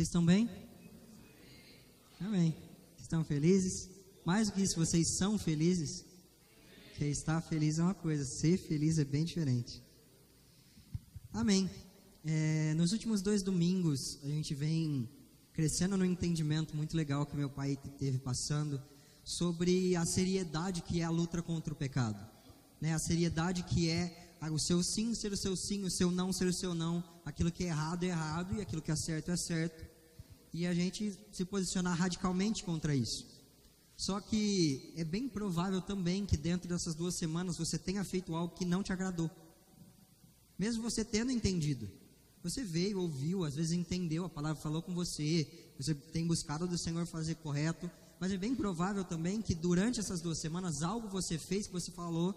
Vocês estão bem? Amém. Estão felizes? Mais do que isso, vocês são felizes? Porque estar feliz é uma coisa, ser feliz é bem diferente. Amém. Nos últimos 2 domingos, a gente vem crescendo no entendimento muito legal que meu pai teve passando sobre a seriedade que é a luta contra o pecado, né? A seriedade que é o seu sim ser o seu sim, o seu não ser o seu não, aquilo que é errado e aquilo que é certo é certo, e a gente se posicionar radicalmente contra isso. Só que é bem provável também que dentro dessas 2 semanas você tenha feito algo que não te agradou, mesmo você tendo entendido. Você veio, ouviu, às vezes entendeu, a palavra falou com você, você tem buscado do Senhor fazer correto, mas é bem provável também que durante essas 2 semanas algo você fez que você falou: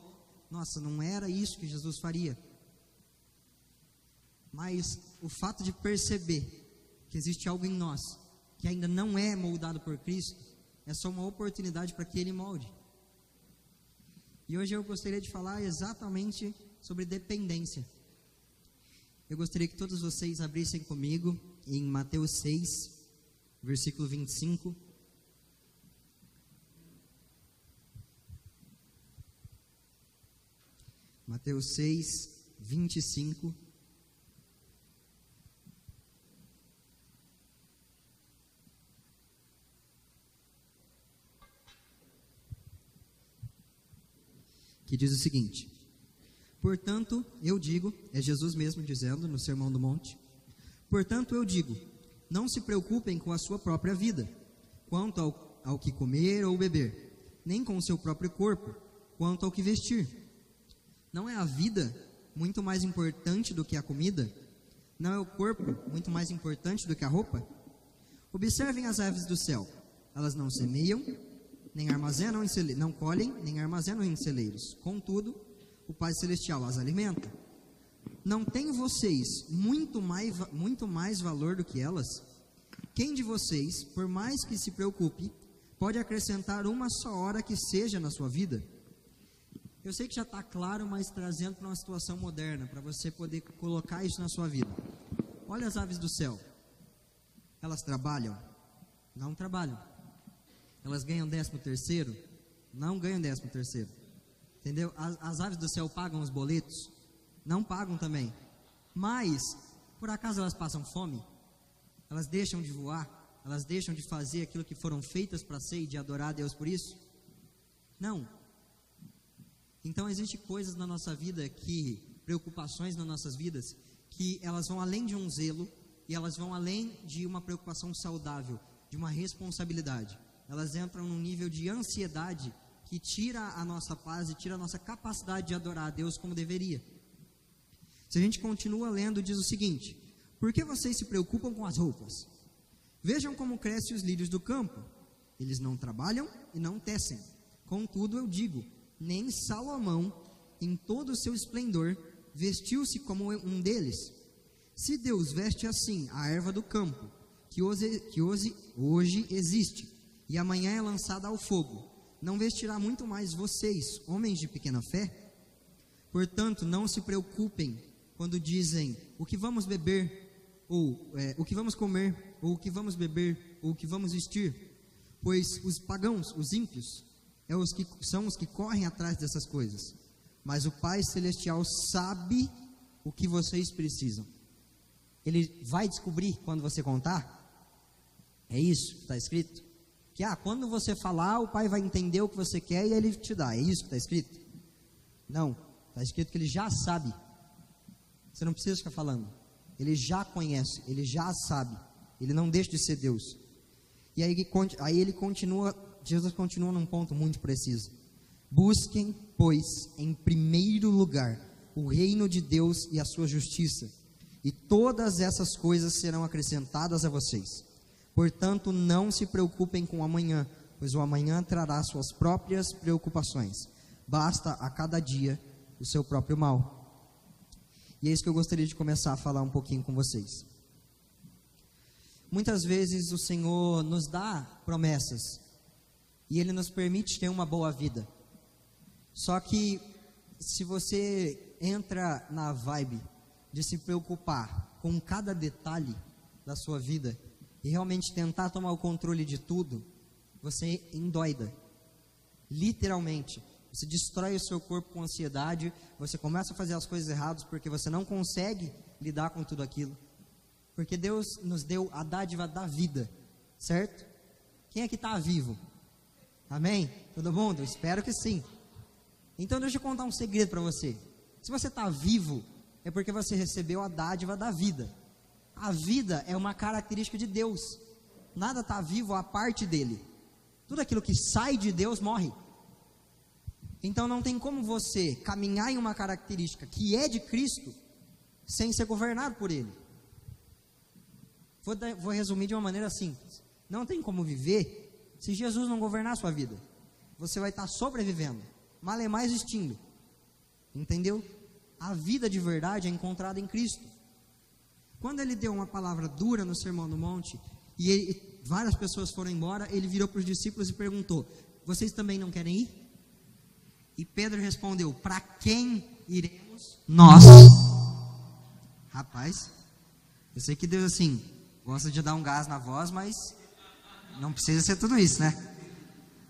nossa, não era isso que Jesus faria. Mas o fato de perceber que existe algo em nós que ainda não é moldado por Cristo é só uma oportunidade para que Ele molde. E hoje eu gostaria de falar exatamente sobre dependência. Eu gostaria que todos vocês abrissem comigo em Mateus 6, versículo 25. Mateus 6, 25. Que diz o seguinte: portanto, eu digo, é Jesus mesmo dizendo no Sermão do Monte, portanto eu digo, não se preocupem com a sua própria vida, quanto ao que comer ou beber, nem com o seu próprio corpo, quanto ao que vestir. Não é a vida muito mais importante do que a comida? Não é o corpo muito mais importante do que a roupa? Observem as aves do céu, elas não semeiam, nem armazenam não colhem, nem armazenam em celeiros, contudo, o Pai Celestial as alimenta. Não tem vocês muito mais valor do que elas? Quem de vocês, por mais que se preocupe, pode acrescentar uma só hora que seja na sua vida? Eu sei que já está claro, mas trazendo para uma situação moderna, para você poder colocar isso na sua vida. Olha as aves do céu. Elas trabalham? Não trabalham. Elas ganham 13º? Não ganham 13º. Entendeu? As aves do céu pagam os boletos? Não pagam também. Mas, por acaso elas passam fome? Elas deixam de voar? Elas deixam de fazer aquilo que foram feitas para ser e de adorar a Deus por isso? Não. Então existem coisas na nossa vida, preocupações nas nossas vidas, que elas vão além de um zelo, e elas vão além de uma preocupação saudável, de uma responsabilidade. Elas entram num nível de ansiedade que tira a nossa paz e tira a nossa capacidade de adorar a Deus como deveria. Se a gente continua lendo, diz o seguinte: por que vocês se preocupam com as roupas? Vejam como crescem os lírios do campo. Eles não trabalham e não tecem. Contudo, eu digo, nem Salomão, em todo o seu esplendor, vestiu-se como um deles. Se Deus veste assim a erva do campo, que hoje existe, e amanhã é lançada ao fogo, não vestirá muito mais vocês, homens de pequena fé? Portanto, não se preocupem quando dizem: o que vamos beber, ou o que vamos comer, ou o que vamos beber, ou o que vamos vestir, pois os pagãos, os ímpios, são os que correm atrás dessas coisas, mas o Pai Celestial sabe o que vocês precisam. Ele vai descobrir quando você contar? É isso que está escrito? Que quando você falar, o Pai vai entender o que você quer e Ele te dá. É isso que está escrito? Não, está escrito que Ele já sabe. Você não precisa ficar falando. Ele já conhece, Ele já sabe. Ele não deixa de ser Deus. E aí ele continua, Jesus continua num ponto muito preciso: busquem, pois, em primeiro lugar o reino de Deus e a sua justiça, e todas essas coisas serão acrescentadas a vocês. Portanto, não se preocupem com o amanhã, pois o amanhã trará suas próprias preocupações. Basta a cada dia o seu próprio mal. E é isso que eu gostaria de começar a falar um pouquinho com vocês. Muitas vezes o Senhor nos dá promessas e Ele nos permite ter uma boa vida. Só que se você entra na vibe de se preocupar com cada detalhe da sua vida, e realmente tentar tomar o controle de tudo, você endoida. Literalmente. Você destrói o seu corpo com ansiedade, você começa a fazer as coisas erradas porque você não consegue lidar com tudo aquilo. Porque Deus nos deu a dádiva da vida, certo? Quem aqui está vivo? Amém? Todo mundo? Espero que sim. Então deixa eu contar um segredo para você. Se você está vivo, é porque você recebeu a dádiva da vida. A vida é uma característica de Deus. Nada está vivo à parte dele. Tudo aquilo que sai de Deus morre. Então não tem como você caminhar em uma característica que é de Cristo sem ser governado por Ele. Vou resumir de uma maneira simples. Não tem como viver se Jesus não governar a sua vida. Você vai estar sobrevivendo, malemar existindo. Entendeu? A vida de verdade é encontrada em Cristo. Quando Ele deu uma palavra dura no Sermão do Monte e várias pessoas foram embora, Ele virou para os discípulos e perguntou: vocês também não querem ir? E Pedro respondeu: para quem iremos nós? Rapaz, eu sei que Deus assim gosta de dar um gás na voz, mas não precisa ser tudo isso, né?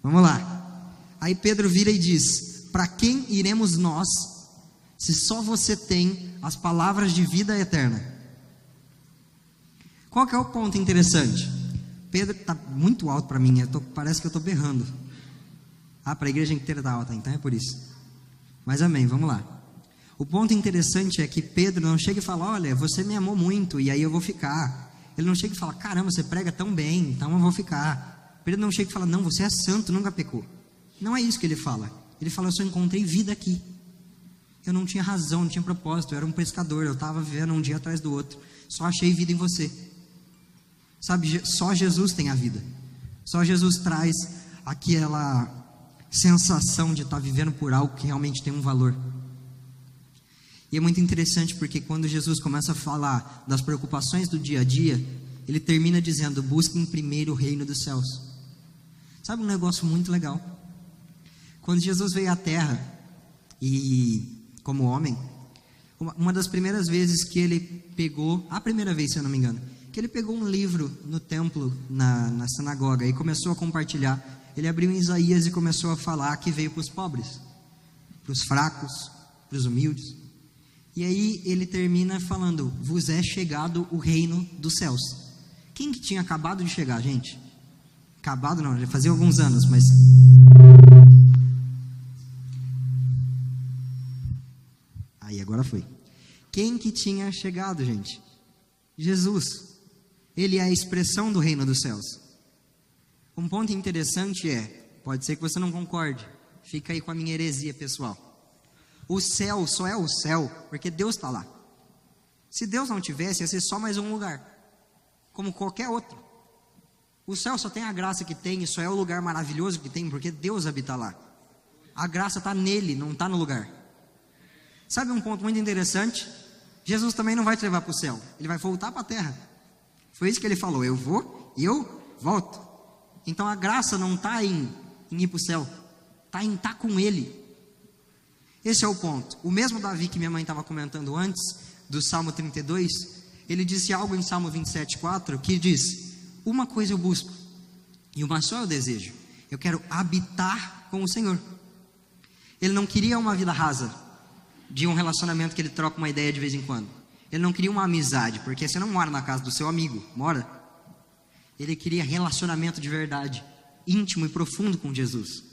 Vamos lá. Aí Pedro vira e diz: para quem iremos nós, se só você tem as palavras de vida eterna? Qual que é o ponto interessante? Pedro está muito alto para mim, parece que eu estou berrando. Para a igreja inteira está alta, então é por isso. Mas amém, vamos lá. O ponto interessante é que Pedro não chega e fala: olha, você me amou muito e aí eu vou ficar. Ele não chega e fala: caramba, você prega tão bem, então eu vou ficar. Pedro não chega e fala: não, você é santo, nunca pecou. Não é isso que ele fala. Ele fala: eu só encontrei vida aqui. Eu não tinha razão, não tinha propósito, eu era um pescador, eu estava vivendo um dia atrás do outro. Só achei vida em você. Sabe, só Jesus tem a vida. Só Jesus traz aquela sensação de estar vivendo por algo que realmente tem um valor. E é muito interessante porque quando Jesus começa a falar das preocupações do dia a dia, Ele termina dizendo: busquem primeiro o reino dos céus. Sabe um negócio muito legal? Quando Jesus veio à terra, e como homem, uma das primeiras vezes que Ele pegou, a primeira vez se eu não me engano, que Ele pegou um livro no templo, na sinagoga, e começou a compartilhar. Ele abriu em Isaías e começou a falar que veio para os pobres, para os fracos, para os humildes. E aí ele termina falando: vos é chegado o reino dos céus. Quem que tinha acabado de chegar, gente? Acabado não, já fazia alguns anos, mas... Aí agora foi. Quem que tinha chegado, gente? Jesus. Ele é a expressão do reino dos céus. Um ponto interessante é, pode ser que você não concorde, fica aí com a minha heresia pessoal. O céu só é o céu porque Deus está lá. Se Deus não tivesse, ia ser só mais um lugar, como qualquer outro. O céu só tem a graça que tem, e só é o lugar maravilhoso que tem porque Deus habita lá. A graça está nele, não está no lugar. Sabe um ponto muito interessante? Jesus também não vai te levar para o céu, Ele vai voltar para a terra. Foi isso que Ele falou: eu vou e eu volto. Então a graça não está em ir para o céu, está em estar com Ele. Esse é o ponto. O mesmo Davi que minha mãe estava comentando antes, do Salmo 32, ele disse algo em Salmo 27:4, que diz: uma coisa eu busco, e uma só eu desejo, eu quero habitar com o Senhor. Ele não queria uma vida rasa, de um relacionamento que ele troca uma ideia de vez em quando. Ele não queria uma amizade, porque você não mora na casa do seu amigo, mora? Ele queria relacionamento de verdade, íntimo e profundo com Jesus.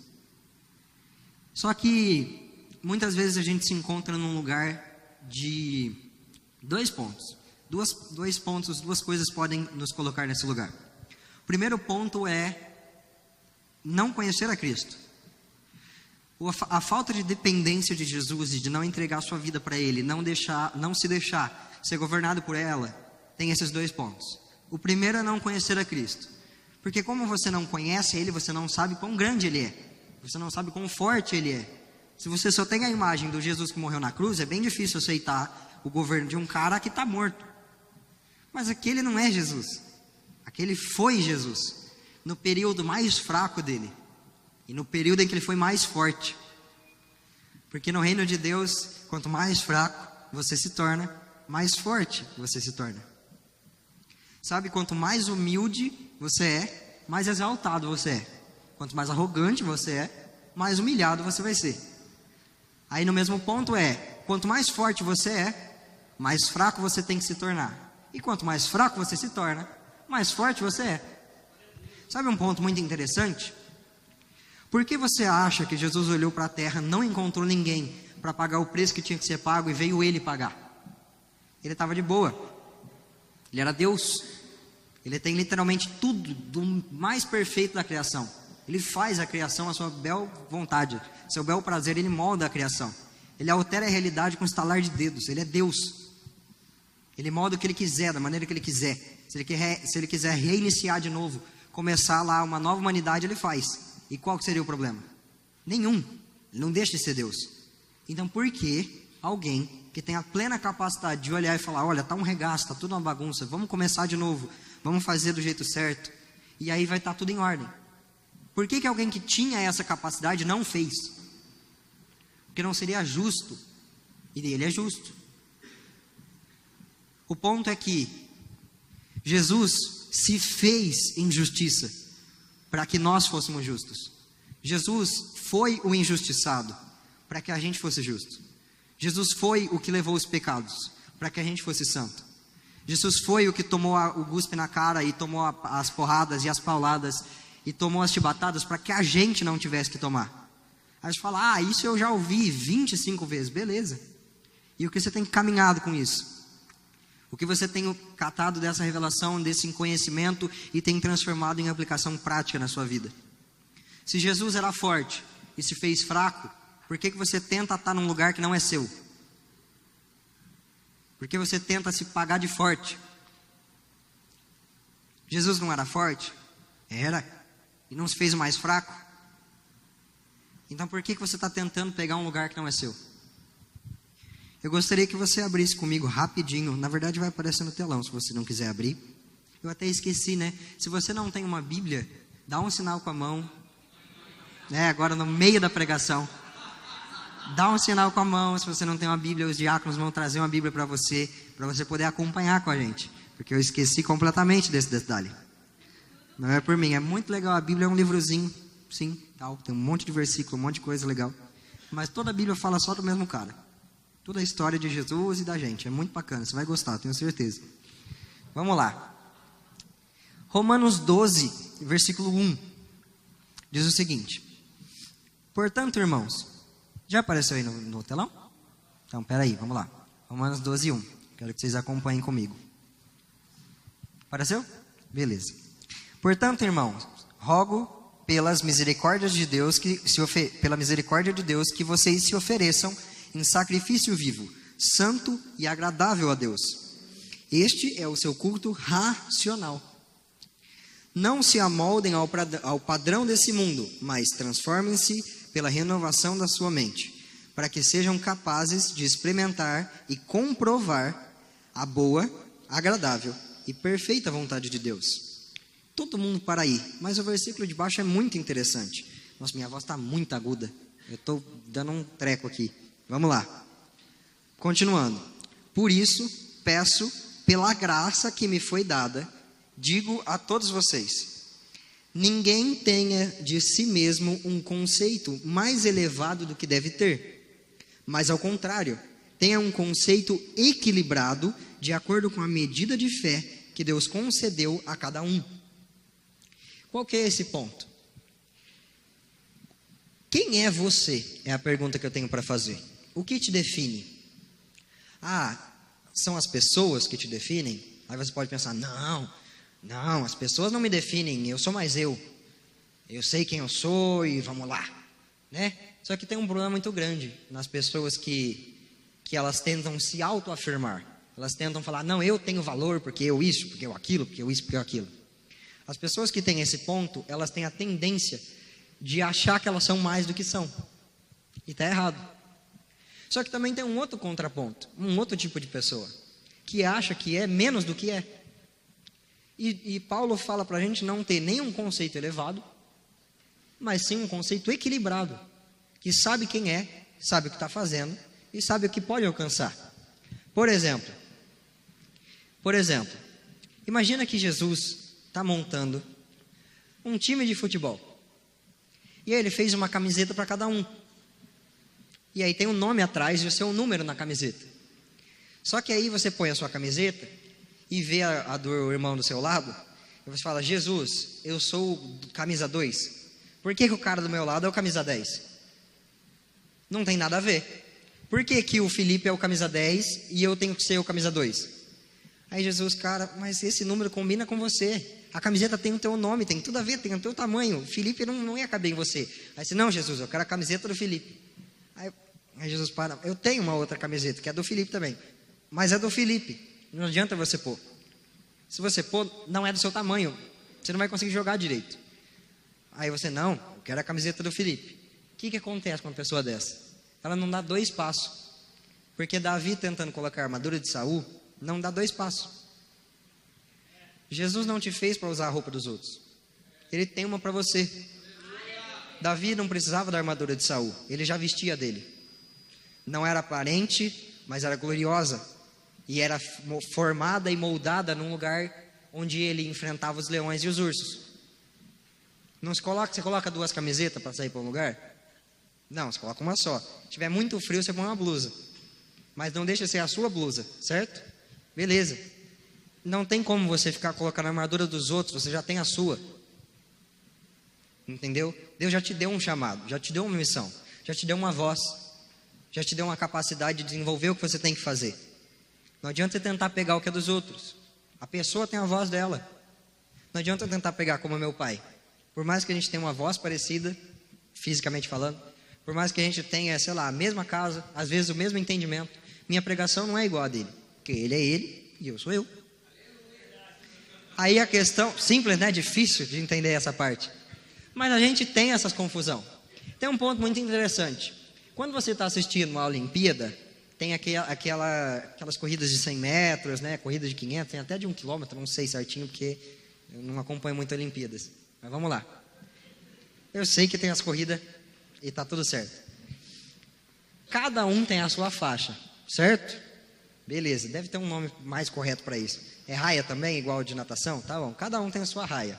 Só que muitas vezes a gente se encontra num lugar de dois pontos. Duas coisas podem nos colocar nesse lugar. O primeiro ponto é não conhecer a Cristo. A falta de dependência de Jesus e de não entregar sua vida para Ele, não se deixar ser governado por ela, tem esses dois pontos. O primeiro é não conhecer a Cristo, porque como você não conhece Ele, você não sabe quão grande Ele é, você não sabe quão forte Ele é. Se você só tem a imagem do Jesus que morreu na cruz, é bem difícil aceitar o governo de um cara que está morto. Mas aquele não é Jesus, aquele foi Jesus, no período mais fraco dele, e no período em que ele foi mais forte. Porque no reino de Deus, quanto mais fraco você se torna, mais forte você se torna. Sabe, quanto mais humilde você é, mais exaltado você é. Quanto mais arrogante você é, mais humilhado você vai ser. Aí no mesmo ponto quanto mais forte você é, mais fraco você tem que se tornar. E quanto mais fraco você se torna, mais forte você é. Sabe um ponto muito interessante? Por que você acha que Jesus olhou para a terra, não encontrou ninguém para pagar o preço que tinha que ser pago e veio ele pagar? Ele estava de boa. Ele era Deus. Ele tem literalmente tudo do mais perfeito da criação. Ele faz a criação à sua bel vontade, seu bel prazer, ele molda a criação. Ele altera a realidade com um estalar de dedos. Ele é Deus. Ele molda o que ele quiser, da maneira que ele quiser. Se ele quiser reiniciar de novo, começar lá uma nova humanidade, ele faz. E qual que seria o problema? Nenhum. Ele não deixa de ser Deus. Então por que alguém que tem a plena capacidade de olhar e falar, olha, está um regaço, está tudo uma bagunça, vamos começar de novo, vamos fazer do jeito certo, e aí vai estar tudo em ordem? Por que alguém que tinha essa capacidade não fez? Porque não seria justo. E ele é justo. O ponto é que Jesus se fez injustiça para que nós fôssemos justos. Jesus foi o injustiçado para que a gente fosse justo. Jesus foi o que levou os pecados para que a gente fosse santo. Jesus foi o que tomou o cuspe na cara e tomou as porradas e as pauladas e tomou as chibatadas para que a gente não tivesse que tomar. Aí você fala, isso eu já ouvi 25 vezes, beleza. E o que você tem caminhado com isso? O que você tem catado dessa revelação, desse conhecimento e tem transformado em aplicação prática na sua vida? Se Jesus era forte e se fez fraco, por que você tenta estar num lugar que não é seu? Por que você tenta se pagar de forte? Jesus não era forte? Era. E não se fez o mais fraco? Então por que você está tentando pegar um lugar que não é seu? Eu gostaria que você abrisse comigo rapidinho. Na verdade vai aparecer no telão se você não quiser abrir. Eu até esqueci, né? Se você não tem uma Bíblia, dá um sinal com a mão. Agora no meio da pregação. Dá um sinal com a mão. Se você não tem uma Bíblia, os diáconos vão trazer uma Bíblia para você poder acompanhar com a gente. Porque eu esqueci completamente desse detalhe. Não é por mim, é muito legal. A Bíblia é um livrozinho, sim, tal, tem um monte de versículo, um monte de coisa legal. Mas toda a Bíblia fala só do mesmo cara. Toda a história de Jesus e da gente. É muito bacana, você vai gostar, tenho certeza. Vamos lá. Romanos 12, versículo 1. Diz o seguinte. Portanto, irmãos, já apareceu aí no telão? Então, peraí, vamos lá. Romanos 12, 1. Quero que vocês acompanhem comigo. Apareceu? Beleza. Portanto, irmãos, rogo pelas misericórdias de Deus pela misericórdia de Deus que vocês se ofereçam em sacrifício vivo, santo e agradável a Deus. Este é o seu culto racional. Não se amoldem ao padrão desse mundo, mas transformem-se pela renovação da sua mente, para que sejam capazes de experimentar e comprovar a boa, agradável e perfeita vontade de Deus. Todo mundo para aí, mas o versículo de baixo é muito interessante. Nossa, minha voz está muito aguda. Eu estou dando um treco aqui. Vamos lá. Continuando. Por isso, peço, pela graça que me foi dada, digo a todos vocês: ninguém tenha de si mesmo um conceito mais elevado do que deve ter. Mas, ao contrário, tenha um conceito equilibrado de acordo com a medida de fé que Deus concedeu a cada um. Qual que é esse ponto? Quem é você? É a pergunta que eu tenho para fazer. O que te define? São as pessoas que te definem? Aí você pode pensar, não, as pessoas não me definem, eu sou mais eu. Eu sei quem eu sou e vamos lá, né? Só que tem um problema muito grande nas pessoas que elas tentam se autoafirmar. Elas tentam falar, não, eu tenho valor porque eu isso, porque eu aquilo, porque eu isso, porque eu aquilo. As pessoas que têm esse ponto, elas têm a tendência de achar que elas são mais do que são. E está errado. Só que também tem um outro contraponto, um outro tipo de pessoa, que acha que é menos do que é. E Paulo fala para a gente não ter nenhum conceito elevado, mas sim um conceito equilibrado, que sabe quem é, sabe o que está fazendo e sabe o que pode alcançar. Por exemplo, Imagina que Jesus está montando um time de futebol. E aí ele fez uma camiseta para cada um. E aí tem um nome atrás e o seu número na camiseta. Só que aí você põe a sua camiseta e vê a do irmão do seu lado. E você fala, Jesus, eu sou o camisa 2. Por que o cara do meu lado é o camisa 10? Não tem nada a ver. Por que o Felipe é o camisa 10 e eu tenho que ser o camisa 2? Aí Jesus, cara, mas esse número combina com você. A camiseta tem o teu nome, tem tudo a ver, tem o teu tamanho. O Felipe não ia caber em você. Aí você, não, Jesus, eu quero a camiseta do Felipe. Aí Jesus, para, eu tenho uma outra camiseta, que é do Felipe também. Mas é do Felipe, não adianta você pôr. Se você pôr, não é do seu tamanho. Você não vai conseguir jogar direito. Aí você, não, eu quero a camiseta do Felipe. O que acontece com uma pessoa dessa? Ela não dá 2 passos. Porque Davi tentando colocar a armadura de Saul, não dá 2 passos. Jesus não te fez para usar a roupa dos outros. Ele tem uma para você. Davi não precisava da armadura de Saul. Ele já vestia dele. Não era aparente, mas era gloriosa. E era formada e moldada num lugar onde ele enfrentava os leões e os ursos. Não se coloca, você coloca 2 camisetas para sair para um lugar? Não, você coloca uma só. Se tiver muito frio, você põe uma blusa. Mas não deixa ser a sua blusa, certo? Beleza. Não tem como você ficar colocando a armadura dos outros, você já tem a sua. Entendeu? Deus já te deu um chamado, já te deu uma missão, já te deu uma voz, já te deu uma capacidade de desenvolver o que você tem que fazer. Não adianta você tentar pegar o que é dos outros. A pessoa tem a voz dela. Não adianta eu tentar pegar como meu pai. Por mais que a gente tenha uma voz parecida, fisicamente falando, por mais que a gente tenha, sei lá, a mesma casa, às vezes o mesmo entendimento, minha pregação não é igual a dele, porque ele é ele e eu sou eu. Aí a questão, simples, né? Difícil de entender essa parte. Mas a gente tem essas confusão. Tem um ponto muito interessante. Quando você está assistindo uma Olimpíada, tem aquelas corridas de 100 metros, né? Corridas de 500, tem até de 1 quilômetro, não sei certinho, porque eu não acompanho muito Olimpíadas. Mas vamos lá. Eu sei que tem as corridas e está tudo certo. Cada um tem a sua faixa, certo? Beleza, deve ter um nome mais correto para isso. É raia também, igual de natação? Tá bom, cada um tem a sua raia.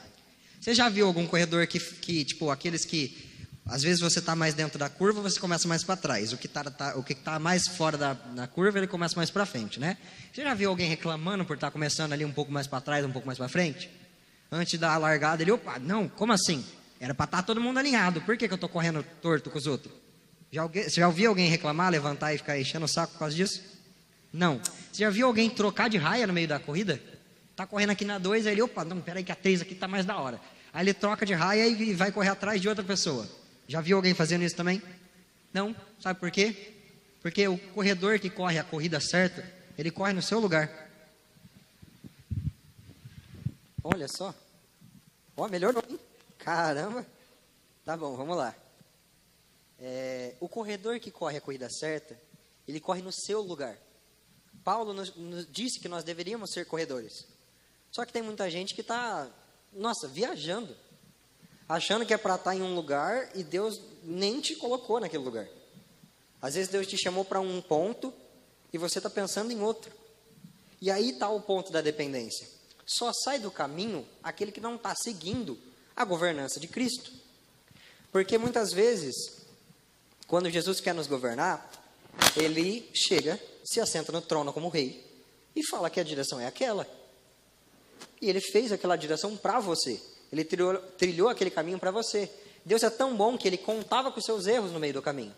Você já viu algum corredor que tipo, aqueles que às vezes você está mais dentro da curva, você começa mais para trás. O que tá mais fora da curva, ele começa mais para frente, né? Você já viu alguém reclamando por estar começando ali um pouco mais para trás, um pouco mais para frente? Antes da largada, ele, opa, não, como assim? Era para estar todo mundo alinhado, por que eu estou correndo torto com os outros? Você já ouviu alguém reclamar, levantar e ficar enchendo o saco por causa disso? Não. Você já viu alguém trocar de raia no meio da corrida? Tá correndo aqui na 2, aí ele, opa, não, peraí que a 3 aqui tá mais da hora. Aí ele troca de raia e vai correr atrás de outra pessoa. Já viu alguém fazendo isso também? Não. Sabe por quê? Porque o corredor que corre a corrida certa, ele corre no seu lugar. Olha só. Ó, melhorou, hein? Caramba. Tá bom, vamos lá. O corredor que corre a corrida certa, ele corre no seu lugar. Paulo nos disse que nós deveríamos ser corredores. Só que tem muita gente que está, viajando. Achando que é para estar em um lugar e Deus nem te colocou naquele lugar. Às vezes Deus te chamou para um ponto e você está pensando em outro. E aí está o ponto da dependência. Só sai do caminho aquele que não está seguindo a governança de Cristo. Porque muitas vezes, quando Jesus quer nos governar, ele chega, se assenta no trono como rei e fala que a direção é aquela. E ele fez aquela direção para você. Ele trilhou aquele caminho para você. Deus é tão bom que ele contava com os seus erros no meio do caminho.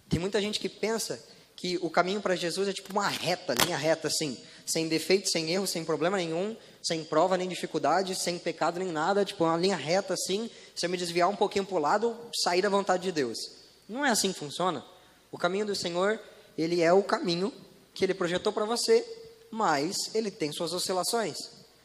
Tem muita gente que pensa que o caminho para Jesus é tipo uma reta, linha reta assim, sem defeito, sem erro, sem problema nenhum, sem prova nem dificuldade, sem pecado nem nada, tipo uma linha reta assim, se eu me desviar um pouquinho para o lado, sair da vontade de Deus. Não é assim que funciona. O caminho do Senhor, ele é o caminho que ele projetou para você, mas ele tem suas oscilações.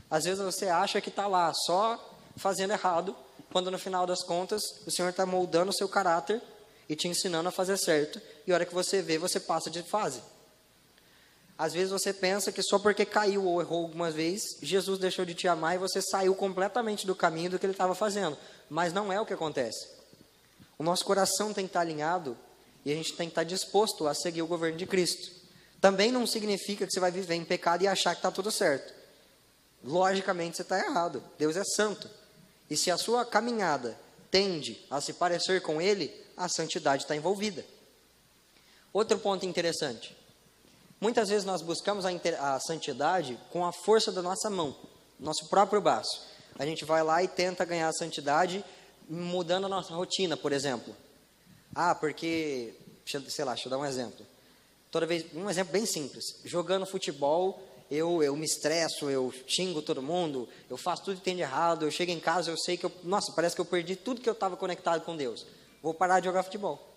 Às vezes você acha que está lá só fazendo errado, quando no final das contas o Senhor está moldando o seu caráter e te ensinando a fazer certo, e a hora que você vê, você passa de fase. Às vezes você pensa que só porque caiu ou errou algumas vezes, Jesus deixou de te amar e você saiu completamente do caminho do que ele estava fazendo, mas não é o que acontece. O nosso coração tem que estar alinhado e a gente tem que estar disposto a seguir o governo de Cristo. Também não significa que você vai viver em pecado e achar que está tudo certo. logicamente você está errado. Deus é santo. E se a sua caminhada tende a se parecer com Ele, a santidade está envolvida. Outro ponto interessante. Muitas vezes nós buscamos a santidade com a força da nossa mão, nosso próprio braço. A gente vai lá e tenta ganhar a santidade mudando a nossa rotina, por exemplo. Porque, sei lá, deixa eu dar um exemplo. Toda vez, um exemplo bem simples. Jogando futebol, eu me estresso, eu xingo todo mundo, eu faço tudo que tem de errado, eu chego em casa, eu sei que parece que eu perdi tudo que eu estava conectado com Deus. Vou parar de jogar futebol.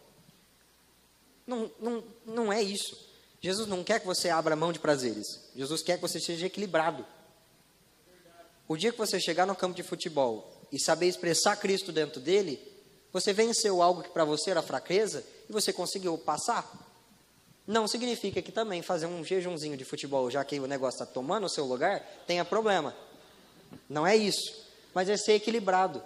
Não é isso. Jesus não quer que você abra mão de prazeres. Jesus quer que você seja equilibrado. O dia que você chegar no campo de futebol e saber expressar Cristo dentro dele, você venceu algo que para você era fraqueza e você conseguiu passar. Não significa que também fazer um jejumzinho de futebol, já que o negócio está tomando o seu lugar, tenha problema. Não é isso. Mas é ser equilibrado.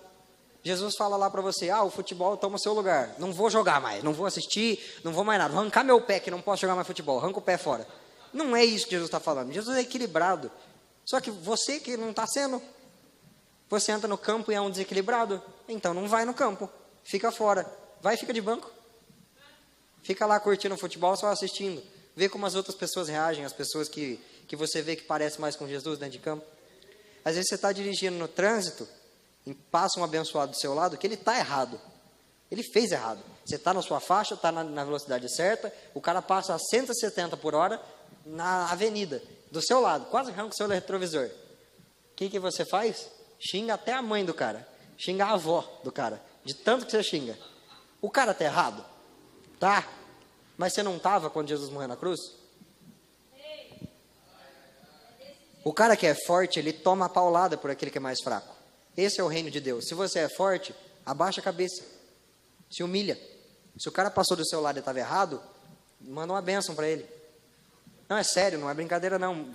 Jesus fala lá para você, o futebol toma o seu lugar. Não vou jogar mais, não vou assistir, não vou mais nada. Vou arrancar meu pé que não posso jogar mais futebol. Arranca o pé fora. Não é isso que Jesus está falando. Jesus é equilibrado. Só que você que não está sendo, você entra no campo e é um desequilibrado. Então não vai no campo. Fica fora. Vai e fica de banco. Fica lá curtindo o futebol, só assistindo. Vê como as outras pessoas reagem, as pessoas que você vê que parecem mais com Jesus dentro de campo. Às vezes você está dirigindo no trânsito, e passa um abençoado do seu lado, que ele está errado. Ele fez errado. Você está na sua faixa, está na velocidade certa, o cara passa a 170 por hora na avenida, do seu lado, quase arranca o seu retrovisor. O que você faz? Xinga até a mãe do cara. Xinga a avó do cara. De tanto que você xinga. O cara está errado? Tá. Mas você não estava quando Jesus morreu na cruz? O cara que é forte, ele toma a paulada por aquele que é mais fraco. Esse é o reino de Deus. Se você é forte, abaixa a cabeça. Se humilha. Se o cara passou do seu lado e estava errado, manda uma bênção para ele. Não, é sério, não é brincadeira não.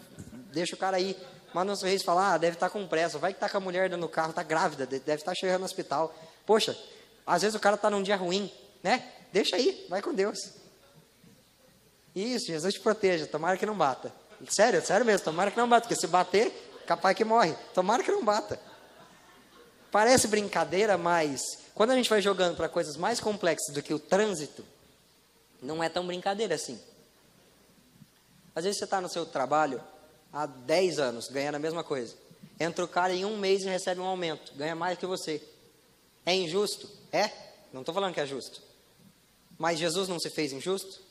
Deixa o cara aí. Manda um sorriso e fala, deve estar com pressa. Vai que está com a mulher dentro do carro, está grávida, deve estar chegando no hospital. Poxa, às vezes o cara está num dia ruim, né? Deixa aí, vai com Deus. Isso, Jesus te proteja, tomara que não bata. Sério mesmo, tomara que não bata, porque se bater, capaz que morre. Tomara que não bata. Parece brincadeira, mas quando a gente vai jogando para coisas mais complexas do que o trânsito, não é tão brincadeira assim. Às vezes você está no seu trabalho há 10 anos, ganhando a mesma coisa. Entra o cara em um mês e recebe um aumento, ganha mais que você. É injusto? É? Não estou falando que é justo. Mas Jesus não se fez injusto?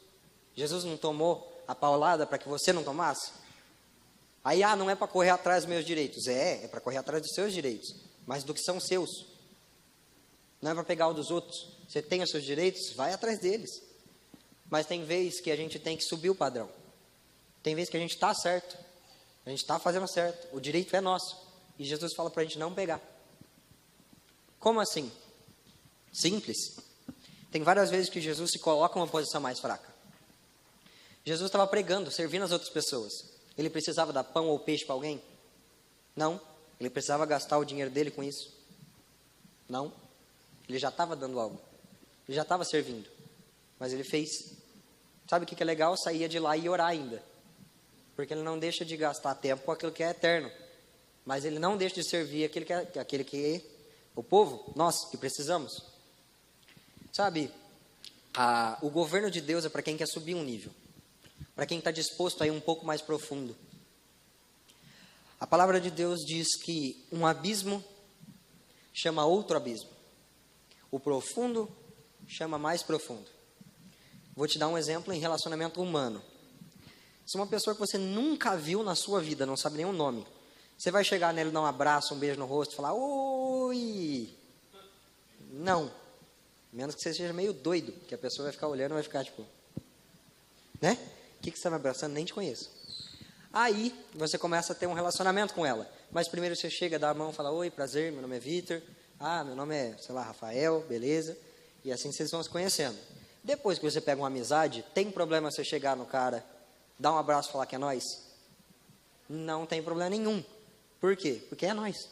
Jesus não tomou a paulada para que você não tomasse? Aí, não é para correr atrás dos meus direitos. É para correr atrás dos seus direitos. Mas do que são seus. Não é para pegar o dos outros. Você tem os seus direitos, vai atrás deles. Mas tem vezes que a gente tem que subir o padrão. Tem vezes que a gente está certo. A gente está fazendo certo. O direito é nosso. E Jesus fala para a gente não pegar. Como assim? Simples. Tem várias vezes que Jesus se coloca em uma posição mais fraca. Jesus estava pregando, servindo as outras pessoas. Ele precisava dar pão ou peixe para alguém? Não. Ele precisava gastar o dinheiro dele com isso? Não. Ele já estava dando algo. Ele já estava servindo. Mas ele fez. Sabe o que é legal? Saía de lá e orar ainda. Porque ele não deixa de gastar tempo com aquilo que é eterno. Mas ele não deixa de servir aquele que o povo, nós que precisamos. Sabe, o governo de Deus é para quem quer subir um nível. Para quem está disposto a ir um pouco mais profundo. A palavra de Deus diz que um abismo chama outro abismo. O profundo chama mais profundo. Vou te dar um exemplo em relacionamento humano. Se uma pessoa que você nunca viu na sua vida, não sabe nem o nome, você vai chegar nele, dar um abraço, um beijo no rosto e falar, oi! Não. Menos que você seja meio doido, que a pessoa vai ficar olhando e vai ficar tipo, né? O que você está me abraçando? Nem te conheço. Aí, você começa a ter um relacionamento com ela. Mas primeiro você chega, dá a mão e fala, oi, prazer, meu nome é Vitor. Meu nome é, sei lá, Rafael, beleza. E assim vocês vão se conhecendo. Depois que você pega uma amizade, tem problema você chegar no cara, dar um abraço e falar que é nós? Não tem problema nenhum. Por quê? Porque é nós.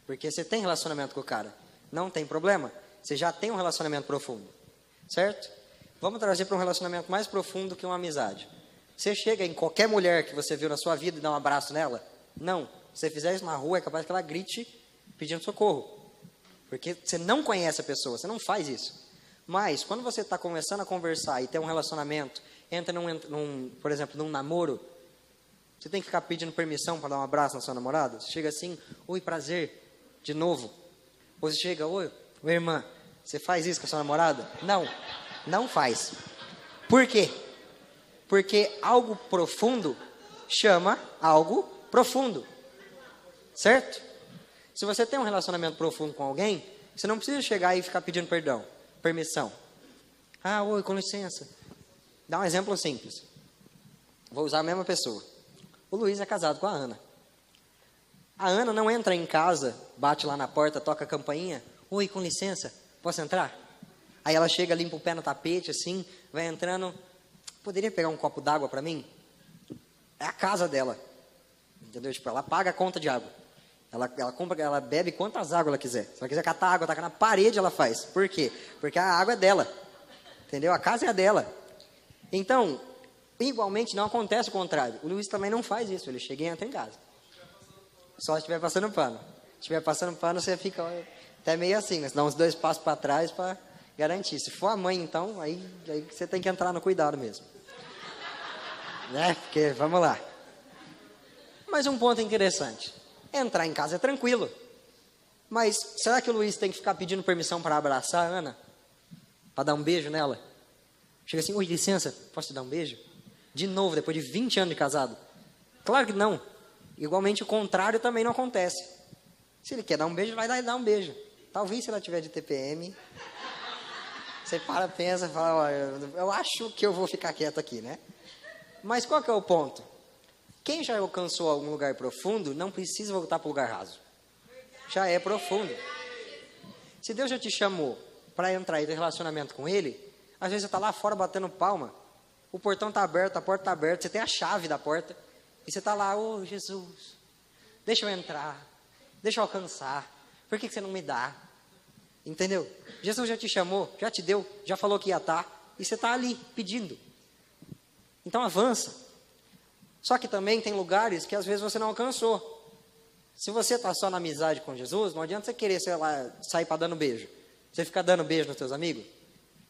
Porque você tem relacionamento com o cara. Não tem problema. Você já tem um relacionamento profundo. Certo? Vamos trazer para um relacionamento mais profundo que uma amizade. Você chega em qualquer mulher que você viu na sua vida e dá um abraço nela? Não. Se você fizer isso na rua, é capaz que ela grite pedindo socorro. Porque você não conhece a pessoa, você não faz isso. Mas, quando você está começando a conversar e ter um relacionamento, entra por exemplo, num namoro, você tem que ficar pedindo permissão para dar um abraço na sua namorada? Você chega assim, oi, prazer, de novo. Ou você chega, oi, irmã, você faz isso com a sua namorada? Não, não faz. Por quê? Porque algo profundo chama algo profundo. Certo? Se você tem um relacionamento profundo com alguém, você não precisa chegar e ficar pedindo permissão. Ah, oi, com licença. Dá um exemplo simples. Vou usar a mesma pessoa. O Luiz é casado com a Ana. A Ana não entra em casa, bate lá na porta, toca a campainha. Oi, com licença, posso entrar? Aí ela chega, limpa o pé no tapete, assim, vai entrando. Poderia pegar um copo d'água para mim? É a casa dela. Entendeu? Tipo, ela paga a conta de água. Ela bebe quantas águas ela quiser. Se ela quiser catar água, tacar na parede, ela faz. Por quê? Porque a água é dela. Entendeu? A casa é a dela. Então, igualmente não acontece o contrário. O Luiz também não faz isso. Ele chega e entra em casa. Só se estiver passando pano. Se estiver passando pano, você fica até meio assim, né? Você dá uns 2 passos para trás para garantir. Se for a mãe, então, aí você tem que entrar no cuidado mesmo. Né? Porque, vamos lá. Mas um ponto interessante. Entrar em casa é tranquilo. Mas será que o Luiz tem que ficar pedindo permissão para abraçar a Ana? Para dar um beijo nela? Chega assim, oi, licença, posso te dar um beijo? De novo, depois de 20 anos de casado? Claro que não. Igualmente o contrário também não acontece. Se ele quer dar um beijo, vai lá e dá um beijo. Talvez se ela tiver de TPM, você pensa e fala, olha, eu acho que eu vou ficar quieto aqui, né? Mas qual que é o ponto? Quem já alcançou algum lugar profundo, não precisa voltar para o lugar raso. Já é profundo. Se Deus já te chamou para entrar e ter relacionamento com Ele, às vezes você está lá fora batendo palma, o portão está aberto, a porta está aberta, você tem a chave da porta, e você está lá, ô Jesus, deixa eu entrar, deixa eu alcançar, por que você não me dá? Entendeu? Jesus já te chamou, já te deu, já falou que ia estar, e você está ali pedindo. Então avança. Só que também tem lugares que às vezes você não alcançou. Se você está só na amizade com Jesus, não adianta você querer, sei lá, sair para dando beijo. Você fica dando beijo nos seus amigos?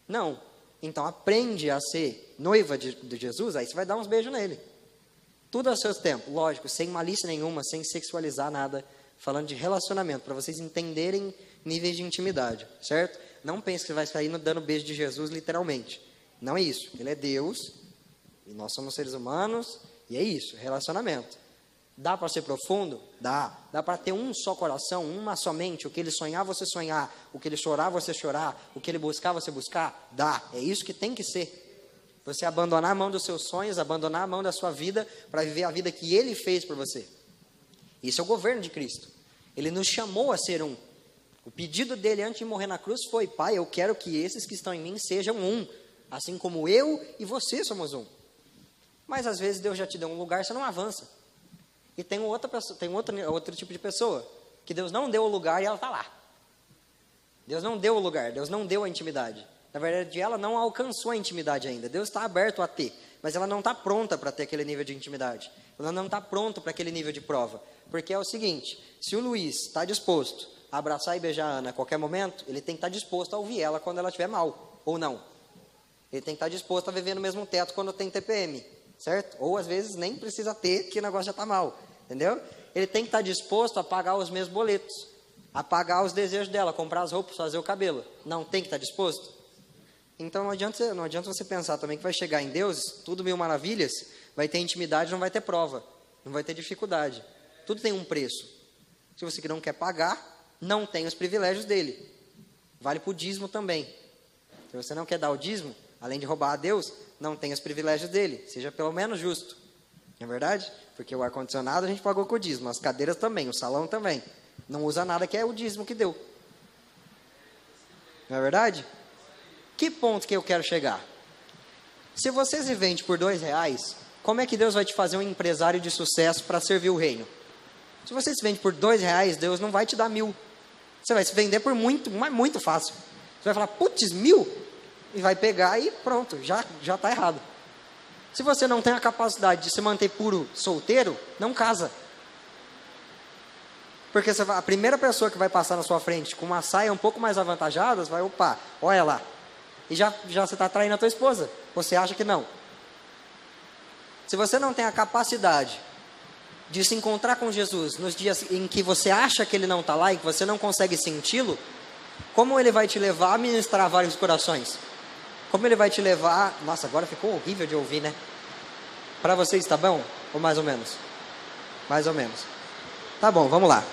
Não. Então aprende a ser noiva de Jesus, aí você vai dar uns beijos nele. Tudo a seus tempos, lógico, sem malícia nenhuma, sem sexualizar nada, falando de relacionamento, para vocês entenderem níveis de intimidade, certo? Não pense que você vai sair dando beijo de Jesus literalmente. Não é isso. Ele é Deus, e nós somos seres humanos, e é isso, relacionamento. Dá para ser profundo? Dá. Dá para ter um só coração, uma só mente. O que ele sonhar, você sonhar. O que ele chorar, você chorar. O que ele buscar, você buscar. Dá. É isso que tem que ser. Você abandonar a mão dos seus sonhos, abandonar a mão da sua vida, para viver a vida que ele fez por você. Isso é o governo de Cristo. Ele nos chamou a ser um. O pedido dele antes de morrer na cruz foi, Pai, eu quero que esses que estão em mim sejam um. Assim como eu e você somos um. Mas às vezes Deus já te deu um lugar, você não avança. E tem outro tipo de pessoa, que Deus não deu o lugar e ela está lá. Deus não deu o lugar, Deus não deu a intimidade. Na verdade, ela não alcançou a intimidade ainda. Deus está aberto a ter, mas ela não está pronta para ter aquele nível de intimidade. Ela não está pronta para aquele nível de prova. Porque é o seguinte, se o Luiz está disposto a abraçar e beijar a Ana a qualquer momento, ele tem que estar disposto a ouvir ela quando ela estiver mal, ou não. Ele tem que estar disposto a viver no mesmo teto quando tem TPM. Certo? Ou às vezes nem precisa ter, que o negócio já está mal, entendeu? Ele tem que estar disposto a pagar os mesmos boletos, a pagar os desejos dela, comprar as roupas, fazer o cabelo. Não tem que estar disposto? Então não adianta você pensar também que vai chegar em Deus, tudo mil maravilhas, vai ter intimidade, não vai ter prova, não vai ter dificuldade. Tudo tem um preço. Se você não quer pagar, não tem os privilégios dele. Vale para o dízimo também. Se você não quer dar o dízimo, além de roubar a Deus, não tem os privilégios dele. Seja pelo menos justo. Não é verdade? Porque o ar-condicionado a gente pagou com o dízimo. As cadeiras também, o salão também. Não usa nada que é o dízimo que deu. Não é verdade? Que ponto que eu quero chegar? Se você se vende por R$2, como é que Deus vai te fazer um empresário de sucesso para servir o reino? Se você se vende por R$2, Deus não vai te dar 1.000. Você vai se vender por muito, mas muito fácil. Você vai falar, putz, 1.000? E vai pegar e pronto, já está errado. Se você não tem a capacidade de se manter puro solteiro, não casa. Porque a primeira pessoa que vai passar na sua frente com uma saia um pouco mais avantajada, você vai, opa, olha lá. E já você está traindo a tua esposa. Você acha que não. Se você não tem a capacidade de se encontrar com Jesus nos dias em que você acha que Ele não está lá e que você não consegue senti-lo, como Ele vai te levar a ministrar vários corações? Como Ele vai te levar... Nossa, agora ficou horrível de ouvir, né? Para vocês está bom? Ou mais ou menos? Mais ou menos. Tá bom, vamos lá.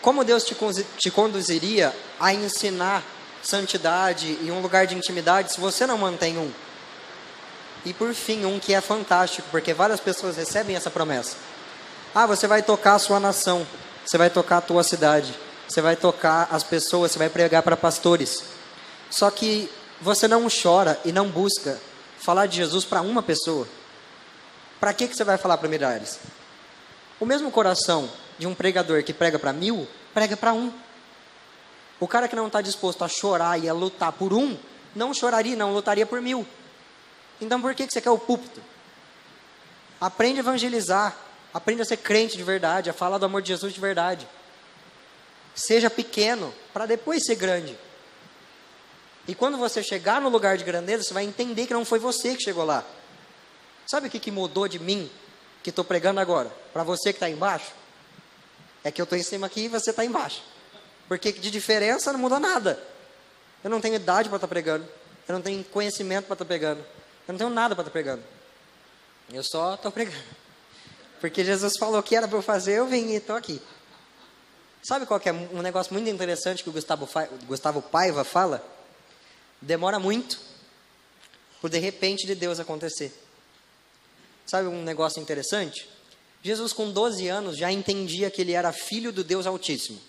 Como Deus te conduziria a ensinar santidade e um lugar de intimidade se você não mantém um? E por fim, um que é fantástico, porque várias pessoas recebem essa promessa. Ah, você vai tocar a sua nação, você vai tocar a tua cidade, você vai tocar as pessoas, você vai pregar para pastores. Só que você não chora e não busca falar de Jesus para uma pessoa. Para que você vai falar para milhares? O mesmo coração de um pregador que prega para 1000, prega para um. O cara que não está disposto a chorar e a lutar por um, não choraria, não lutaria por 1000. Então por que você quer o púlpito? Aprende a evangelizar, aprende a ser crente de verdade, a falar do amor de Jesus de verdade. Seja pequeno, para depois ser grande. E quando você chegar no lugar de grandeza, você vai entender que não foi você que chegou lá. Sabe o que mudou de mim, que estou pregando agora, para você que está embaixo? É que eu estou em cima aqui e você está embaixo. Porque de diferença não muda nada. Eu não tenho idade para estar pregando. Eu não tenho conhecimento para estar pregando. Eu não tenho nada para estar pregando. Eu só estou pregando. Porque Jesus falou que era para eu fazer, eu vim e estou aqui. Sabe qual que é um negócio muito interessante que o Gustavo Paiva fala? Demora muito por de repente de Deus acontecer. Sabe um negócio interessante? Jesus com 12 anos já entendia que ele era filho do Deus Altíssimo.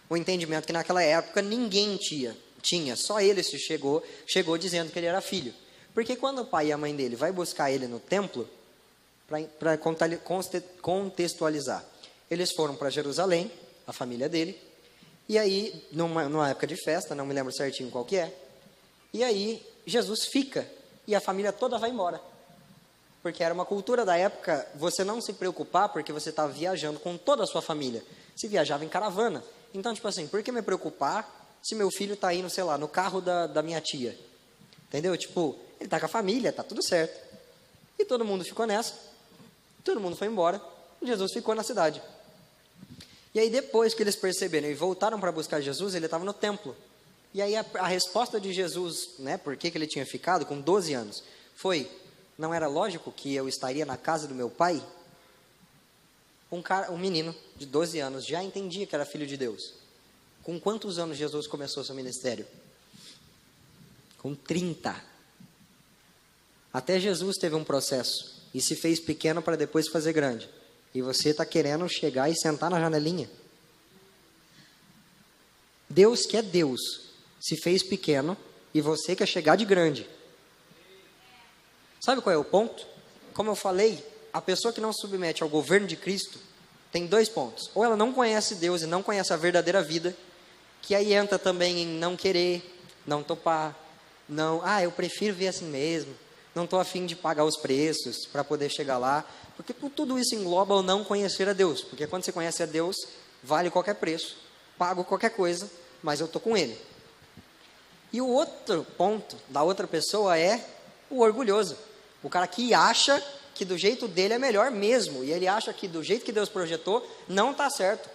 O entendimento que naquela época ninguém tinha. Só ele chegou dizendo que ele era filho. Porque quando o pai e a mãe dele vai buscar ele no templo, para contextualizar, eles foram para Jerusalém, a família dele, e aí, numa época de festa, não me lembro certinho qual que é, e aí Jesus fica, e a família toda vai embora. Porque era uma cultura da época, você não se preocupar, porque você estava viajando com toda a sua família. Se viajava em caravana. Então, tipo assim, por que me preocupar se meu filho está indo, sei lá, no carro da minha tia? Entendeu? Tipo, ele está com a família, está tudo certo. E todo mundo ficou nessa. Todo mundo foi embora. E Jesus ficou na cidade. E aí, depois que eles perceberam e voltaram para buscar Jesus, ele estava no templo. E aí, a resposta de Jesus, né, por que ele tinha ficado com 12 anos, foi... Não era lógico que eu estaria na casa do meu pai? Um menino de 12 anos já entendia que era filho de Deus. Com quantos anos Jesus começou seu ministério? Com 30. Até Jesus teve um processo e se fez pequeno para depois fazer grande. E você está querendo chegar e sentar na janelinha. Deus que é Deus se fez pequeno e você quer chegar de grande. Sabe qual é o ponto? Como eu falei, a pessoa que não se submete ao governo de Cristo tem 2 pontos. Ou ela não conhece Deus e não conhece a verdadeira vida, que aí entra também em não querer, não topar, eu prefiro ver assim mesmo, não estou afim de pagar os preços para poder chegar lá, porque tudo isso engloba o não conhecer a Deus, porque quando você conhece a Deus, vale qualquer preço, pago qualquer coisa, mas eu estou com Ele. E o outro ponto da outra pessoa é o orgulhoso. O cara que acha que do jeito dele é melhor mesmo. E ele acha que do jeito que Deus projetou, não está certo.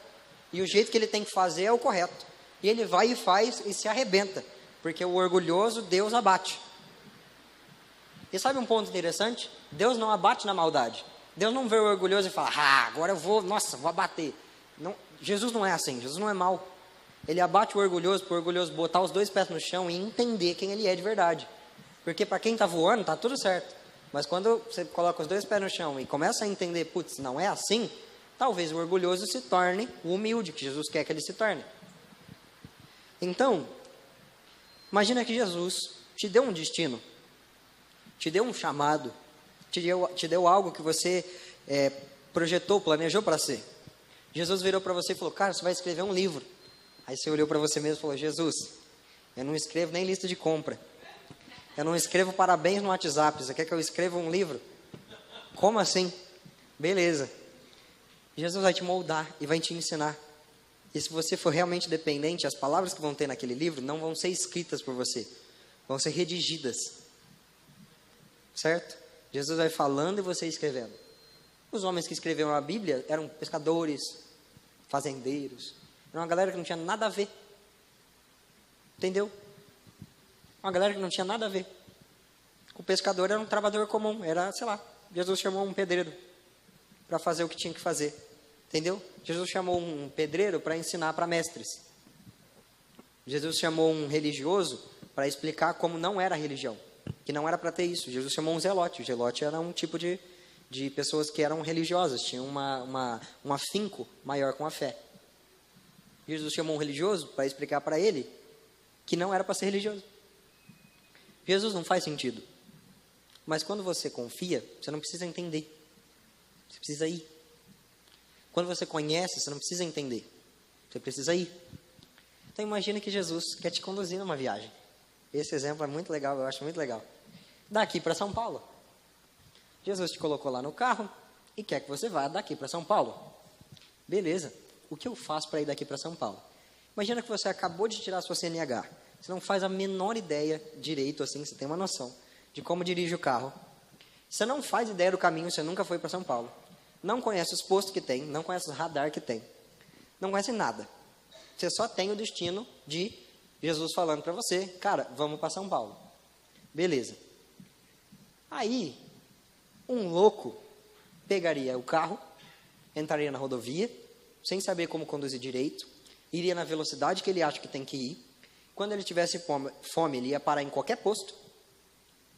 E o jeito que ele tem que fazer é o correto. E ele vai e faz e se arrebenta. Porque o orgulhoso, Deus abate. E sabe um ponto interessante? Deus não abate na maldade. Deus não vê o orgulhoso e fala, agora eu vou abater. Não, Jesus não é assim, Jesus não é mau. Ele abate o orgulhoso para o orgulhoso botar os 2 pés no chão e entender quem ele é de verdade. Porque para quem está voando, está tudo certo. Mas quando você coloca os 2 pés no chão e começa a entender, putz, não é assim, talvez o orgulhoso se torne o humilde, que Jesus quer que ele se torne. Então, imagina que Jesus te deu um destino, te deu um chamado, te deu algo que você projetou, planejou para ser. Jesus virou para você e falou, cara, você vai escrever um livro. Aí você olhou para você mesmo e falou, Jesus, eu não escrevo nem lista de compra. Eu não escrevo parabéns no WhatsApp. Você quer que eu escreva um livro? Como assim? Beleza. Jesus vai te moldar e vai te ensinar. E se você for realmente dependente, as palavras que vão ter naquele livro não vão ser escritas por você, vão ser redigidas. Certo? Jesus vai falando e você escrevendo. Os homens que escreveram a Bíblia eram pescadores, fazendeiros. Era uma galera que não tinha nada a ver. Entendeu? Uma galera que não tinha nada a ver. O pescador era um trabalhador comum. Era, sei lá, Jesus chamou um pedreiro para fazer o que tinha que fazer. Entendeu? Jesus chamou um pedreiro para ensinar para mestres. Jesus chamou um religioso para explicar como não era a religião. Que não era para ter isso. Jesus chamou um zelote. O zelote era um tipo de pessoas que eram religiosas. Tinham um afinco maior com a fé. Jesus chamou um religioso para explicar para ele que não era para ser religioso. Jesus não faz sentido. Mas quando você confia, você não precisa entender. Você precisa ir. Quando você conhece, você não precisa entender. Você precisa ir. Então imagine que Jesus quer te conduzir numa viagem. Esse exemplo é muito legal, eu acho muito legal. Daqui para São Paulo. Jesus te colocou lá no carro e quer que você vá daqui para São Paulo. Beleza. O que eu faço para ir daqui para São Paulo? Imagina que você acabou de tirar sua CNH. Você não faz a menor ideia direito, assim, você tem uma noção de como dirige o carro. Você não faz ideia do caminho, você nunca foi para São Paulo. Não conhece os postos que tem, não conhece os radar que tem. Não conhece nada. Você só tem o destino de Jesus falando para você, cara, vamos para São Paulo. Beleza. Aí, um louco pegaria o carro, entraria na rodovia, sem saber como conduzir direito, iria na velocidade que ele acha que tem que ir. Quando ele tivesse fome, ele ia parar em qualquer posto.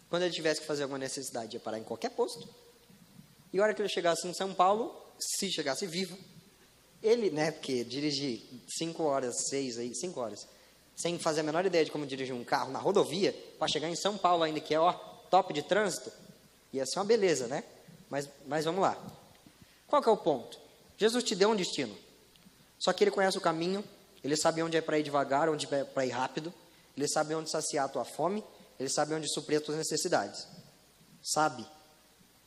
Quando ele tivesse que fazer alguma necessidade, ia parar em qualquer posto. E a hora que ele chegasse em São Paulo, se chegasse vivo, ele, né, porque dirigir 5 horas, 5 horas, sem fazer a menor ideia de como dirigir um carro na rodovia, para chegar em São Paulo ainda, que é, ó, top de trânsito, ia ser uma beleza, né? Mas vamos lá. Qual que é o ponto? Jesus te deu um destino. Só que ele conhece o caminho, ele sabe onde é para ir devagar, onde é para ir rápido, ele sabe onde saciar a tua fome, ele sabe onde suprir as tuas necessidades. Sabe.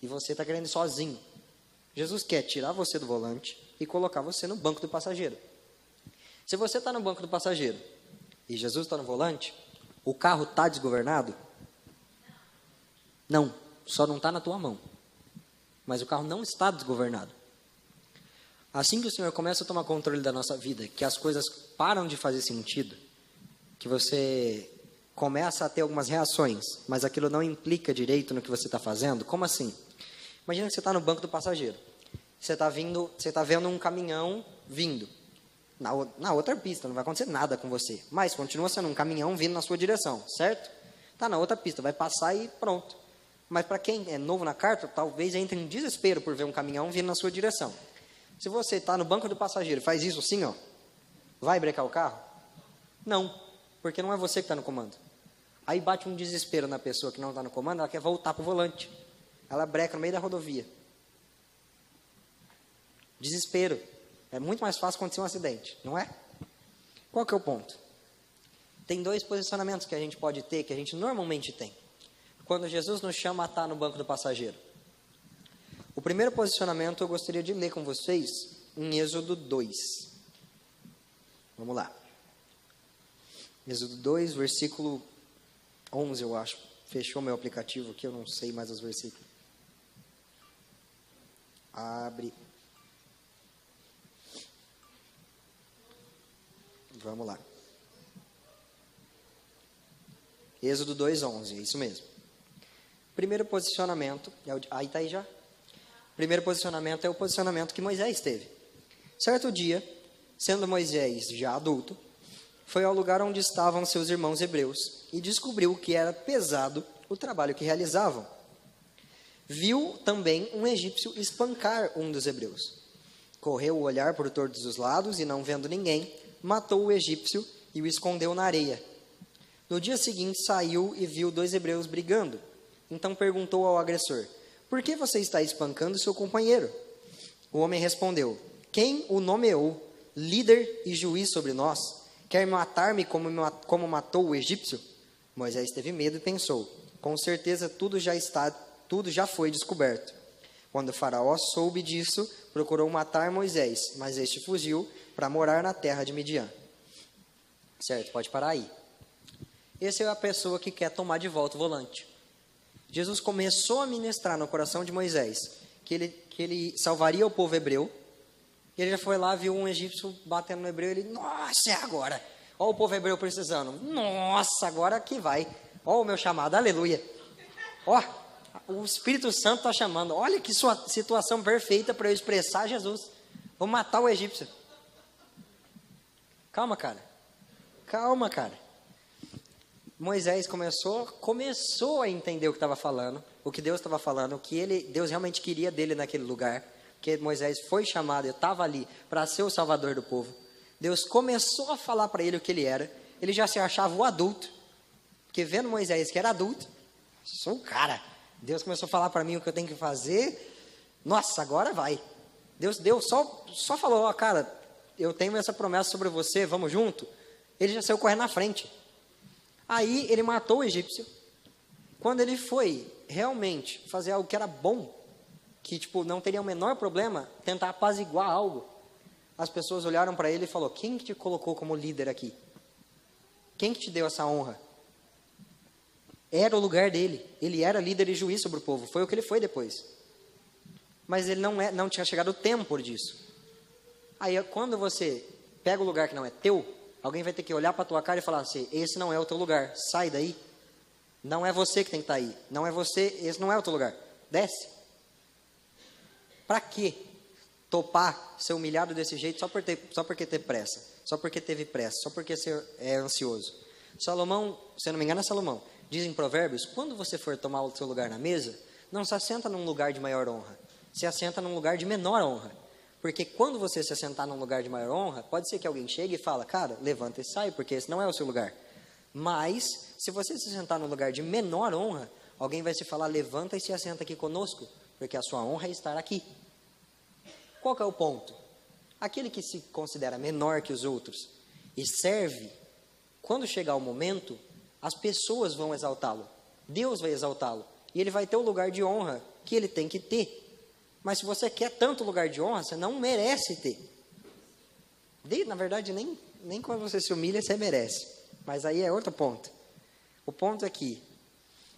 E você está querendo ir sozinho. Jesus quer tirar você do volante e colocar você no banco do passageiro. Se você está no banco do passageiro e Jesus está no volante, o carro está desgovernado? Não, só não está na tua mão. Mas o carro não está desgovernado. Assim que o Senhor começa a tomar controle da nossa vida, que as coisas param de fazer sentido, que você começa a ter algumas reações, mas aquilo não implica direito no que você está fazendo, como assim? Imagina que você está no banco do passageiro. Você está vendo um caminhão vindo. Na outra pista, não vai acontecer nada com você. Mas continua sendo um caminhão vindo na sua direção, certo? Está na outra pista, vai passar e pronto. Mas para quem é novo na carta, talvez entre em desespero por ver um caminhão vindo na sua direção. Se você está no banco do passageiro e faz isso assim, ó, vai brecar o carro? Não, porque não é você que está no comando. Aí bate um desespero na pessoa que não está no comando, ela quer voltar para o volante. Ela breca no meio da rodovia. Desespero. É muito mais fácil acontecer um acidente, não é? Qual que é o ponto? Tem 2 posicionamentos que a gente pode ter, que a gente normalmente tem. Quando Jesus nos chama a estar no banco do passageiro. O primeiro posicionamento eu gostaria de ler com vocês em Êxodo 2. Vamos lá. Êxodo 2, versículo 11, eu acho. Fechou meu aplicativo aqui, eu não sei mais os versículos. Abre. Vamos lá. Êxodo 2:11, é isso mesmo. Primeiro posicionamento, aí está aí já. Primeiro posicionamento é o posicionamento que Moisés teve. Certo dia, sendo Moisés já adulto, foi ao lugar onde estavam seus irmãos hebreus e descobriu que era pesado o trabalho que realizavam. Viu também um egípcio espancar um dos hebreus. Correu o olhar por todos os lados e, não vendo ninguém, matou o egípcio e o escondeu na areia. No dia seguinte saiu e viu 2 hebreus brigando. Então perguntou ao agressor: por que você está espancando seu companheiro? O homem respondeu: quem o nomeou líder e juiz sobre nós? Quer matar-me como matou o egípcio? Moisés teve medo e pensou: com certeza tudo já foi descoberto. Quando o faraó soube disso, procurou matar Moisés, mas este fugiu para morar na terra de Midian. Certo, pode parar aí. Essa é a pessoa que quer tomar de volta o volante. Jesus começou a ministrar no coração de Moisés que ele salvaria o povo hebreu. E ele já foi lá, viu um egípcio batendo no hebreu. Ele, nossa, é agora. Olha o povo hebreu precisando. Nossa, agora que vai. Olha o meu chamado, aleluia. Ó, o Espírito Santo está chamando. Olha que situação perfeita para eu expressar Jesus. Vou matar o egípcio. Calma, cara. Calma, cara. Moisés começou a entender o que estava falando, o que Deus estava falando, o que Deus realmente queria dele naquele lugar, porque Moisés foi chamado, eu estava ali para ser o salvador do povo. Deus começou a falar para ele o que ele era, ele já se achava o adulto, porque vendo Moisés que era adulto, sou o cara, Deus começou a falar para mim o que eu tenho que fazer, nossa, agora vai. Deus só falou, ó, cara, eu tenho essa promessa sobre você, vamos junto. Ele já saiu correndo na frente. Aí ele matou o egípcio. Quando ele foi realmente fazer algo que era bom, que tipo não teria o menor problema, tentar apaziguar algo, as pessoas olharam para ele e falaram: quem que te colocou como líder aqui? Quem que te deu essa honra? Era o lugar dele. Ele era líder e juiz sobre o povo. Foi o que ele foi depois. Mas ele não tinha chegado o tempo disso. Aí quando você pega o lugar que não é teu, alguém vai ter que olhar para a tua cara e falar assim: esse não é o teu lugar, sai daí. Não é você que tem que estar aí. Não é você, esse não é o teu lugar. Desce. Para quê? Topar, ser humilhado desse jeito só porque ter pressa. Só porque teve pressa. Só porque você é ansioso. Salomão, se eu não me engano é Salomão, diz em Provérbios: quando você for tomar o seu lugar na mesa, não se assenta num lugar de maior honra. Se assenta num lugar de menor honra. Porque quando você se assentar num lugar de maior honra, pode ser que alguém chegue e fala: cara, levanta e sai, porque esse não é o seu lugar. Mas, se você se sentar num lugar de menor honra, alguém vai se falar: levanta e se assenta aqui conosco, porque a sua honra é estar aqui. Qual que é o ponto? Aquele que se considera menor que os outros e serve, quando chegar o momento, as pessoas vão exaltá-lo. Deus vai exaltá-lo. E ele vai ter o lugar de honra que ele tem que ter. Mas se você quer tanto lugar de honra, você não merece ter. Na verdade, nem quando você se humilha, você merece. Mas aí é outro ponto. O ponto é que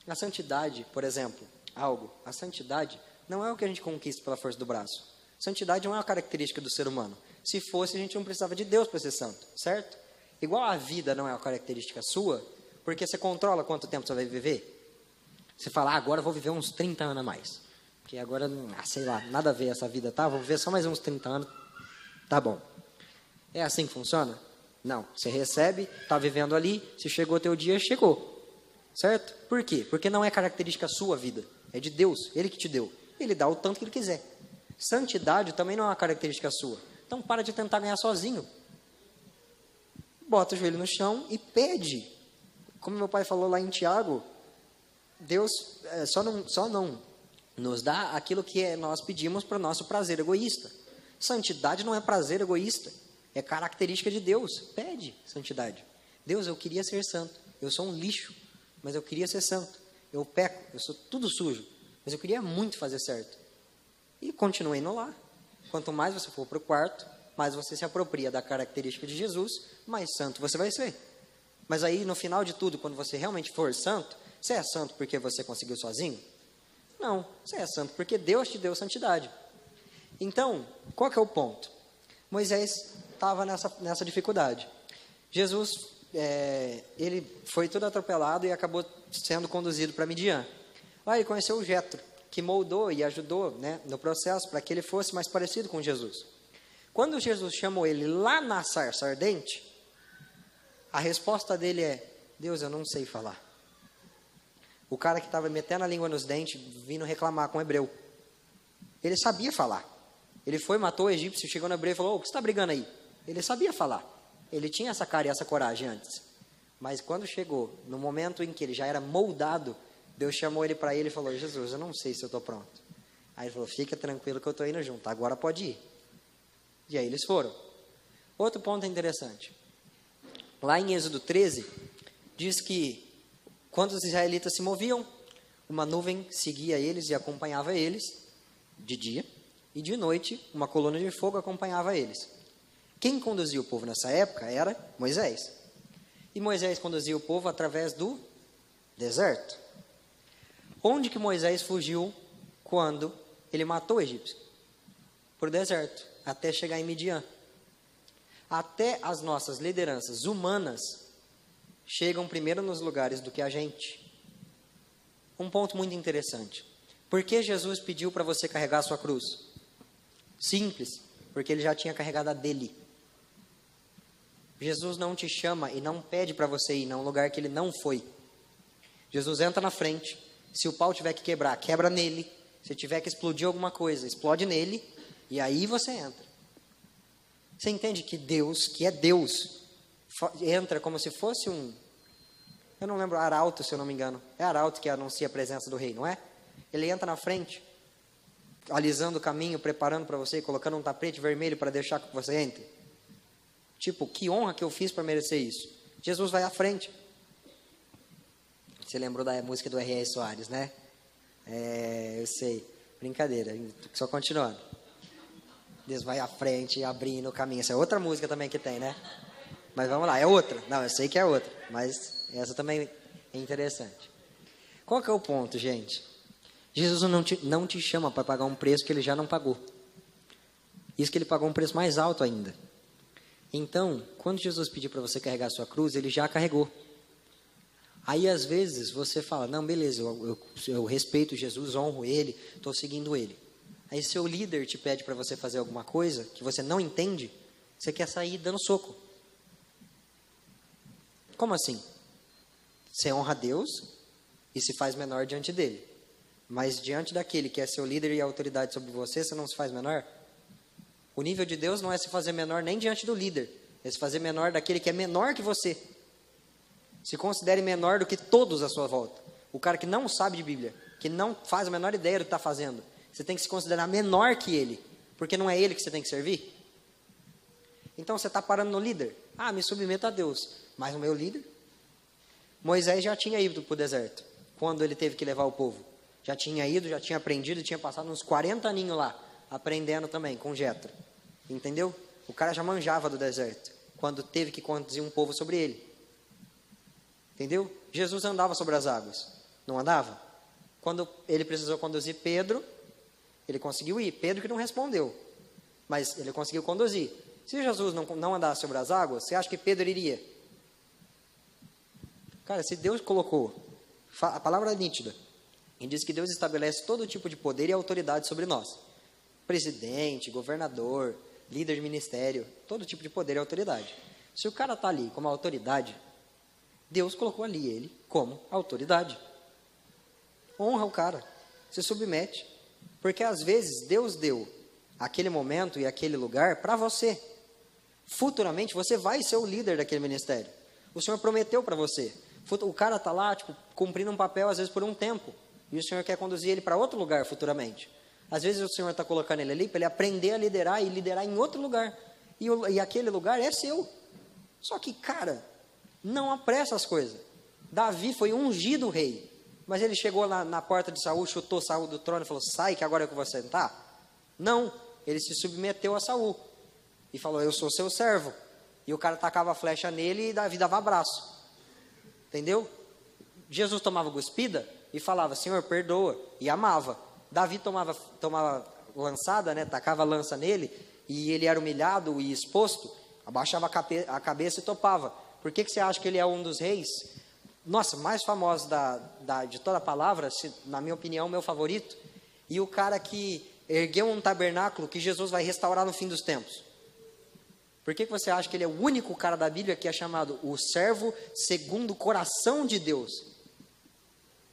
a santidade, por exemplo, a santidade não é o que a gente conquista pela força do braço. Santidade não é uma característica do ser humano. Se fosse, a gente não precisava de Deus para ser santo, certo? Igual a vida não é uma característica sua, porque você controla quanto tempo você vai viver. Você fala: agora eu vou viver uns 30 anos a mais. Porque agora, sei lá, nada a ver essa vida, tá? Vou viver só mais uns 30 anos, tá bom. É assim que funciona? Não. Você recebe, tá vivendo ali, se chegou o teu dia, chegou. Certo? Por quê? Porque não é característica sua vida. É de Deus, Ele que te deu. Ele dá o tanto que Ele quiser. Santidade também não é uma característica sua. Então para de tentar ganhar sozinho. Bota o joelho no chão e pede. Como meu pai falou lá em Tiago, Deus só não nos dá aquilo que nós pedimos para o nosso prazer egoísta. Santidade não é prazer egoísta. É característica de Deus. Pede santidade. Deus, eu queria ser santo. Eu sou um lixo, mas eu queria ser santo. Eu peco, eu sou tudo sujo, mas eu queria muito fazer certo. E continue indo lá. Quanto mais você for para o quarto, mais você se apropria da característica de Jesus, mais santo você vai ser. Mas aí, no final de tudo, quando você realmente for santo, você é santo porque você conseguiu sozinho? Não, você é santo porque Deus te deu santidade. Então, qual que é o ponto? Moisés estava nessa dificuldade. Jesus, ele foi todo atropelado e acabou sendo conduzido para Midian. Lá ele conheceu o Jetro, que moldou e ajudou, né, no processo para que ele fosse mais parecido com Jesus. Quando Jesus chamou ele lá na sarça ardente, a resposta dele é: Deus, eu não sei falar. O cara que estava metendo a língua nos dentes, vindo reclamar com o hebreu. Ele sabia falar. Ele foi, matou o egípcio, chegou no hebreu e falou: o que você está brigando aí? Ele sabia falar. Ele tinha essa cara e essa coragem antes. Mas quando chegou no momento em que ele já era moldado, Deus chamou ele para ele e falou: Jesus, eu não sei se eu estou pronto. Aí ele falou: fica tranquilo que eu estou indo junto, agora pode ir. E aí eles foram. Outro ponto interessante. Lá em Êxodo 13, diz que quando os israelitas se moviam, uma nuvem seguia eles e acompanhava eles de dia, e de noite uma coluna de fogo acompanhava eles. Quem conduzia o povo nessa época era Moisés. E Moisés conduzia o povo através do deserto. Onde que Moisés fugiu quando ele matou o egípcio? Por deserto, até chegar em Midian. Até as nossas lideranças humanas chegam primeiro nos lugares do que a gente. Um ponto muito interessante. Por que Jesus pediu para você carregar a sua cruz? Simples, porque ele já tinha carregado a dele. Jesus não te chama e não pede para você ir num lugar que ele não foi. Jesus entra na frente. Se o pau tiver que quebrar, quebra nele. Se tiver que explodir alguma coisa, explode nele. E aí você entra. Você entende que Deus, que é Deus, entra como se fosse um... Eu não lembro, arauto, se eu não me engano. É arauto que anuncia a presença do rei, não é? Ele entra na frente, alisando o caminho, preparando para você, colocando um tapete vermelho para deixar que você entre. Tipo, que honra que eu fiz para merecer isso. Jesus vai à frente. Você lembrou da música do R.R. Soares, né? Eu sei. Brincadeira, só continuando. Deus vai à frente, abrindo o caminho. Essa é outra música também que tem, né? Mas vamos lá, é outra. Não, eu sei que é outra, mas essa também é interessante. Qual que é o ponto, gente? Jesus não te chama para pagar um preço que ele já não pagou. Isso que ele pagou um preço mais alto ainda. Então, quando Jesus pediu para você carregar a sua cruz, ele já carregou. Aí, às vezes, você fala, não, beleza, eu respeito Jesus, honro ele, estou seguindo ele. Aí, seu líder te pede para você fazer alguma coisa que você não entende, você quer sair dando soco. Como assim? Você honra a Deus e se faz menor diante dele. Mas diante daquele que é seu líder e autoridade sobre você, você não se faz menor? O nível de Deus não é se fazer menor nem diante do líder, é se fazer menor daquele que é menor que você. Se considere menor do que todos à sua volta. O cara que não sabe de Bíblia, que não faz a menor ideia do que está fazendo, você tem que se considerar menor que ele, porque não é ele que você tem que servir. Então você está parando no líder. Ah, me submeto a Deus, mas o meu líder? Moisés já tinha ido para o deserto, quando ele teve que levar o povo. Já tinha ido, já tinha aprendido, tinha passado uns 40 aninhos lá, aprendendo também, com Jetro. Entendeu? O cara já manjava do deserto, quando teve que conduzir um povo sobre ele. Entendeu? Jesus andava sobre as águas, não andava? Quando ele precisou conduzir Pedro, ele conseguiu ir. Pedro que não respondeu, mas ele conseguiu conduzir. Se Jesus não andasse sobre as águas, você acha que Pedro iria? Cara, se Deus colocou, a palavra é nítida, e diz que Deus estabelece todo tipo de poder e autoridade sobre nós. Presidente, governador, líder de ministério, todo tipo de poder e autoridade. Se o cara está ali como autoridade, Deus colocou ali ele como autoridade. Honra o cara, se submete. Porque às vezes Deus deu aquele momento e aquele lugar para você. Futuramente você vai ser o líder daquele ministério. O Senhor prometeu para você. O cara está lá, cumprindo um papel às vezes por um tempo. E o Senhor quer conduzir ele para outro lugar futuramente. Às vezes o Senhor está colocando ele ali para ele aprender a liderar e liderar em outro lugar. E aquele lugar é seu. Só que, cara, não apressa as coisas. Davi foi ungido rei. Mas ele chegou lá na porta de Saul, chutou Saul do trono e falou, sai que agora é que eu vou sentar. Não, ele se submeteu a Saul. E falou, eu sou seu servo. E o cara tacava a flecha nele e Davi dava abraço. Entendeu? Jesus tomava cuspida e falava, Senhor, perdoa. E amava. Davi tomava lançada, né? Tacava a lança nele. E ele era humilhado e exposto. Abaixava a cabeça e topava. Por que você acha que ele é um dos reis? Nossa, mais famosos de toda a palavra, na minha opinião, meu favorito. E o cara que ergueu um tabernáculo que Jesus vai restaurar no fim dos tempos. Por que você acha que ele é o único cara da Bíblia que é chamado o servo segundo o coração de Deus?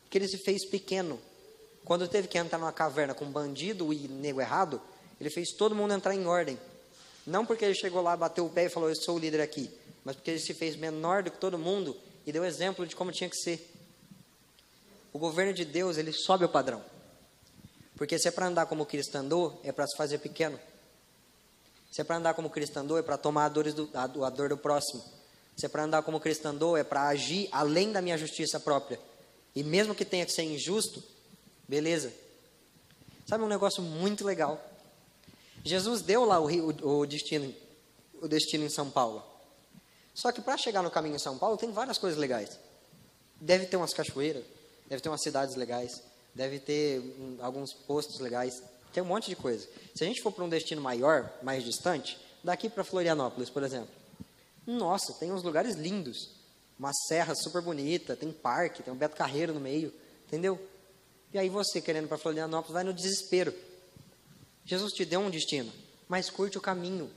Porque ele se fez pequeno. Quando teve que entrar numa caverna com bandido e nego errado, ele fez todo mundo entrar em ordem. Não porque ele chegou lá, bateu o pé e falou, eu sou o líder aqui. Mas porque ele se fez menor do que todo mundo e deu exemplo de como tinha que ser. O governo de Deus, ele sobe o padrão. Porque se é para andar como Cristo andou, é para se fazer pequeno. Se é para andar como Cristo andou, é para tomar a dor do próximo. Se é para andar como Cristo andou, é para agir além da minha justiça própria. E mesmo que tenha que ser injusto, beleza. Sabe um negócio muito legal? Jesus deu lá o destino o destino em São Paulo. Só que para chegar no caminho em São Paulo tem várias coisas legais. Deve ter umas cachoeiras, deve ter umas cidades legais, deve ter alguns postos legais, tem um monte de coisa. Se a gente for para um destino maior, mais distante, daqui para Florianópolis, por exemplo, nossa, tem uns lugares lindos, uma serra super bonita, tem parque, tem um Beto Carreiro no meio, entendeu? E aí você, querendo ir para Florianópolis, vai no desespero. Jesus te deu um destino, mas curte o caminho.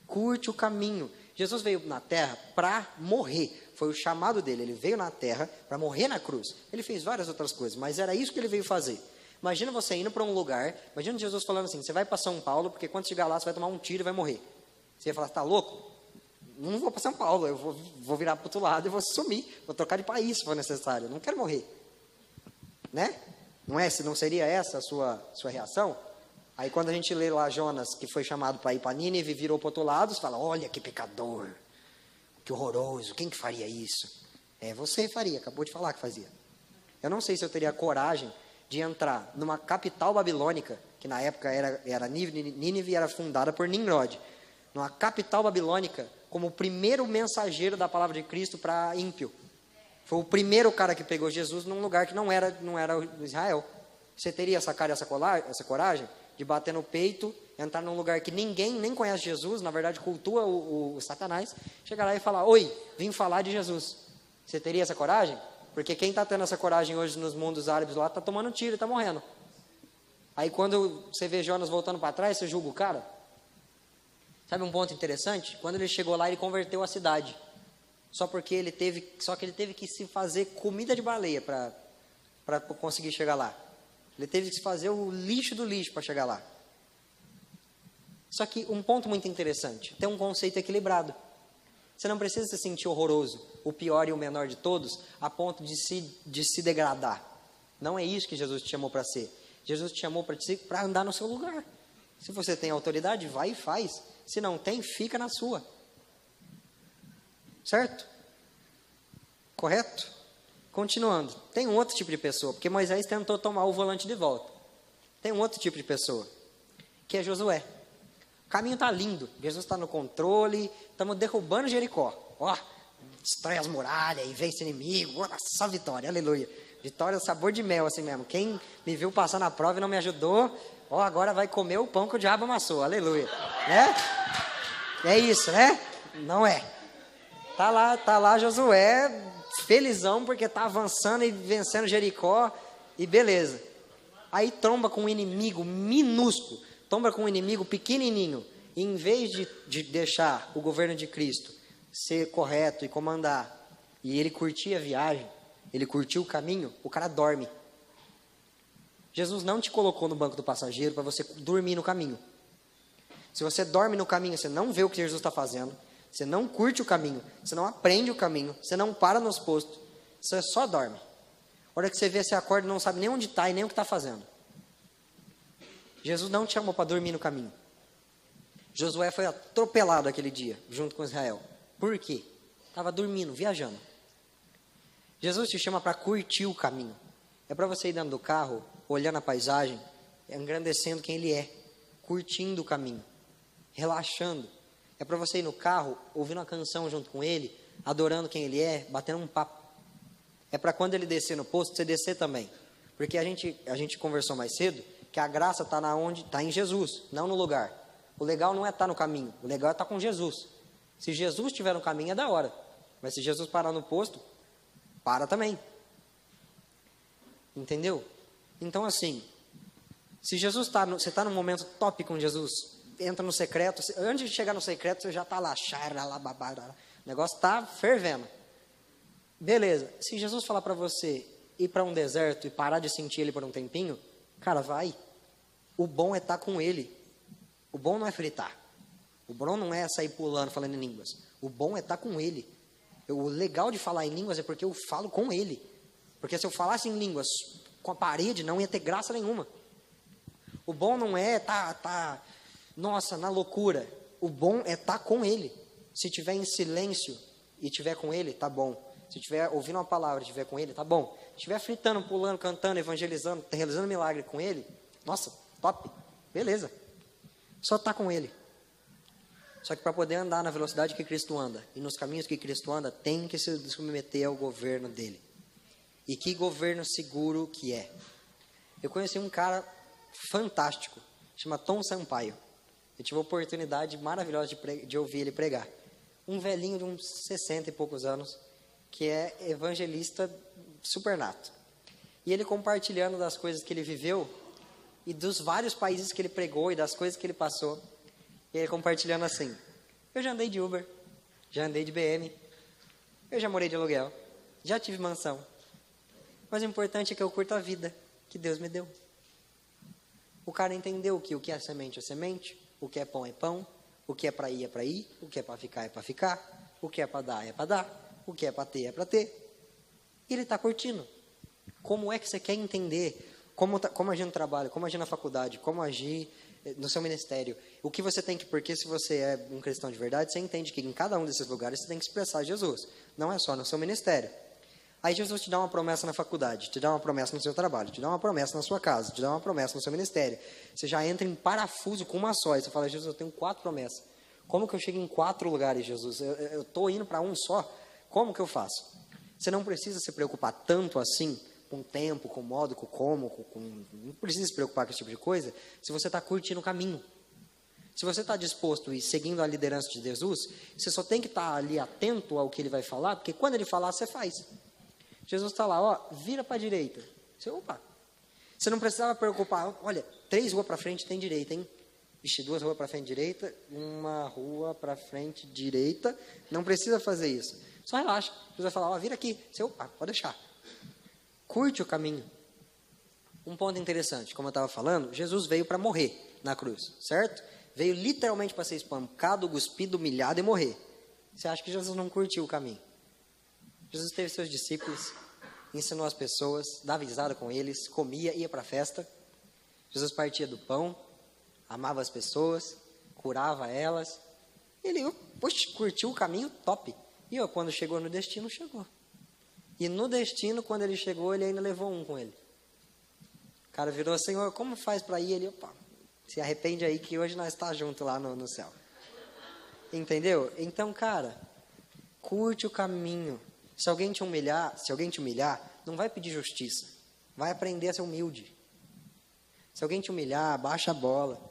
Curte o caminho. Jesus veio na terra para morrer. Foi o chamado dele. Ele veio na terra para morrer na cruz. Ele fez várias outras coisas, mas era isso que ele veio fazer. Imagina você indo para um lugar, imagina Jesus falando assim, você vai para São Paulo, porque quando chegar lá você vai tomar um tiro e vai morrer. Você ia falar, tá louco? Não vou para São Paulo, eu vou virar para o outro lado e vou sumir. Vou trocar de país se for necessário. Eu não quero morrer. Né? Não seria essa a sua reação? Aí quando a gente lê lá Jonas, que foi chamado para ir para Nínive e virou para o outro lado, você fala, olha que pecador, que horroroso, quem que faria isso? Você faria, acabou de falar que fazia. Eu não sei se eu teria coragem de entrar numa capital babilônica, que na época era Nínive, era fundada por Nimrod, numa capital babilônica, como o primeiro mensageiro da palavra de Cristo para ímpio. Foi o primeiro cara que pegou Jesus num lugar que não era Israel. Você teria essa cara, essa coragem de bater no peito, entrar num lugar que ninguém nem conhece Jesus, na verdade cultua o Satanás, chegar lá e falar, oi, vim falar de Jesus. Você teria essa coragem? Porque quem está tendo essa coragem hoje nos mundos árabes lá, está tomando tiro e está morrendo. Aí quando você vê Jonas voltando para trás, você julga o cara? Sabe um ponto interessante? Quando ele chegou lá, ele converteu a cidade. Só que ele teve que se fazer comida de baleia para conseguir chegar lá. Ele teve que se fazer o lixo do lixo para chegar lá. Só que um ponto muito interessante, tem um conceito equilibrado. Você não precisa se sentir horroroso, o pior e o menor de todos, a ponto de se degradar. Não é isso que Jesus te chamou para ser. Jesus te chamou para andar no seu lugar. Se você tem autoridade, vai e faz. Se não tem, fica na sua. Certo? Correto? Continuando. Tem um outro tipo de pessoa, porque Moisés tentou tomar o volante de volta. Tem um outro tipo de pessoa, que é Josué. O caminho está lindo, Jesus está no controle, estamos derrubando Jericó. Ó, destrói as muralhas e vence inimigo. Só vitória, aleluia. Vitória, sabor de mel, assim mesmo. Quem me viu passar na prova e não me ajudou, ó, agora vai comer o pão que o diabo amassou, aleluia. Né? É isso, né? Não é. Tá lá Josué, felizão, porque está avançando e vencendo Jericó, e beleza. Aí tromba com um inimigo minúsculo, tromba com um inimigo pequenininho, e em vez de deixar o governo de Cristo ser correto e comandar, e ele curtir a viagem, ele curtiu o caminho, o cara dorme. Jesus não te colocou no banco do passageiro para você dormir no caminho. Se você dorme no caminho, você não vê o que Jesus está fazendo, você não curte o caminho, você não aprende o caminho, você não para nos postos, você só dorme. A hora que você vê, você acorda e não sabe nem onde está e nem o que está fazendo. Jesus não te chamou para dormir no caminho. Josué foi atropelado aquele dia, junto com Israel. Por quê? Estava dormindo, viajando. Jesus te chama para curtir o caminho. É para você ir dentro do carro, olhando a paisagem, engrandecendo quem Ele é, curtindo o caminho, relaxando. É para você ir no carro, ouvindo uma canção junto com Ele, adorando quem Ele é, batendo um papo. É para quando Ele descer no posto, você descer também. Porque a gente conversou mais cedo, que a graça está onde? Está em Jesus, não no lugar. O legal não é estar no caminho, o legal é estar com Jesus. Se Jesus estiver no caminho, é da hora. Mas se Jesus parar no posto, para também. Entendeu? Então assim, se Jesus você está num momento top com Jesus, entra no secreto, antes de chegar no secreto, você já está lá, o negócio está fervendo. Beleza, se Jesus falar para você ir para um deserto e parar de sentir Ele por um tempinho, cara, vai. O bom é estar com Ele. O bom não é fritar. O bom não é sair pulando, falando em línguas. O bom é estar com Ele. O legal de falar em línguas é porque eu falo com Ele. Porque se eu falasse em línguas com a parede, não ia ter graça nenhuma. O bom não é nossa, na loucura. O bom é estar com Ele. Se tiver em silêncio e tiver com Ele, tá bom. Se tiver ouvindo uma palavra e tiver com Ele, tá bom. Se estiver fritando, pulando, cantando, evangelizando, realizando milagre com Ele, nossa, top, beleza. Só tá com Ele. Só que para poder andar na velocidade que Cristo anda e nos caminhos que Cristo anda, tem que se submeter ao governo dele. E que governo seguro que é. Eu conheci um cara fantástico, chama Tom Sampaio. Eu tive a oportunidade maravilhosa de ouvir ele pregar. Um velhinho de uns 60 e poucos anos, que é evangelista supernato. E ele compartilhando das coisas que ele viveu e dos vários países que ele pregou e das coisas que ele passou. E ele compartilhando assim: eu já andei de Uber, já andei de BM, eu já morei de aluguel, já tive mansão. Mas o importante é que eu curto a vida que Deus me deu. O cara entendeu que o que é semente, o que é pão, o que é para ir, o que é para ficar, o que é para dar, o que é para ter, é para ter. E ele está curtindo. Como é que você quer entender como agir no trabalho, como agir na faculdade, como agir no seu ministério? O que você tem que, porque se você é um cristão de verdade, você entende que em cada um desses lugares você tem que expressar Jesus. Não é só no seu ministério. Aí Jesus te dá uma promessa na faculdade, te dá uma promessa no seu trabalho, te dá uma promessa na sua casa, te dá uma promessa no seu ministério. Você já entra em parafuso com uma só. E você fala: Jesus, eu tenho 4 promessas. Como que eu chego em 4 lugares, Jesus? Eu estou indo para um só. Como que eu faço? Você não precisa se preocupar tanto assim com o tempo, com o modo, com o como. Não precisa se preocupar com esse tipo de coisa se você está curtindo o caminho. Se você está disposto e seguindo a liderança de Jesus, você só tem que estar ali atento ao que ele vai falar, porque quando ele falar, você faz. Jesus está lá, ó, vira para a direita. Você, opa. Você não precisava preocupar, olha, 3 ruas para frente tem direita, hein? Vixe, 2 ruas para frente direita, 1 rua para frente direita. Não precisa fazer isso. Só relaxa. Jesus vai falar, ó, vira aqui. Você, opa, pode deixar. Curte o caminho. Um ponto interessante, como eu estava falando, Jesus veio para morrer na cruz, certo? Veio literalmente para ser espancado, cuspido, humilhado e morrer. Você acha que Jesus não curtiu o caminho? Jesus teve seus discípulos, ensinou as pessoas, dava risada com eles, comia, ia para a festa. Jesus partia do pão, amava as pessoas, curava elas. Ele, poxa, curtiu o caminho, top. E quando chegou no destino, chegou. E no destino, quando ele chegou, ele ainda levou um com ele. O cara virou: Senhor, como faz para ir? Ele, opa, se arrepende aí que hoje nós estamos juntos lá no céu. Entendeu? Então, cara, curte o caminho. Se alguém te humilhar, não vai pedir justiça. Vai aprender a ser humilde. Se alguém te humilhar, baixa a bola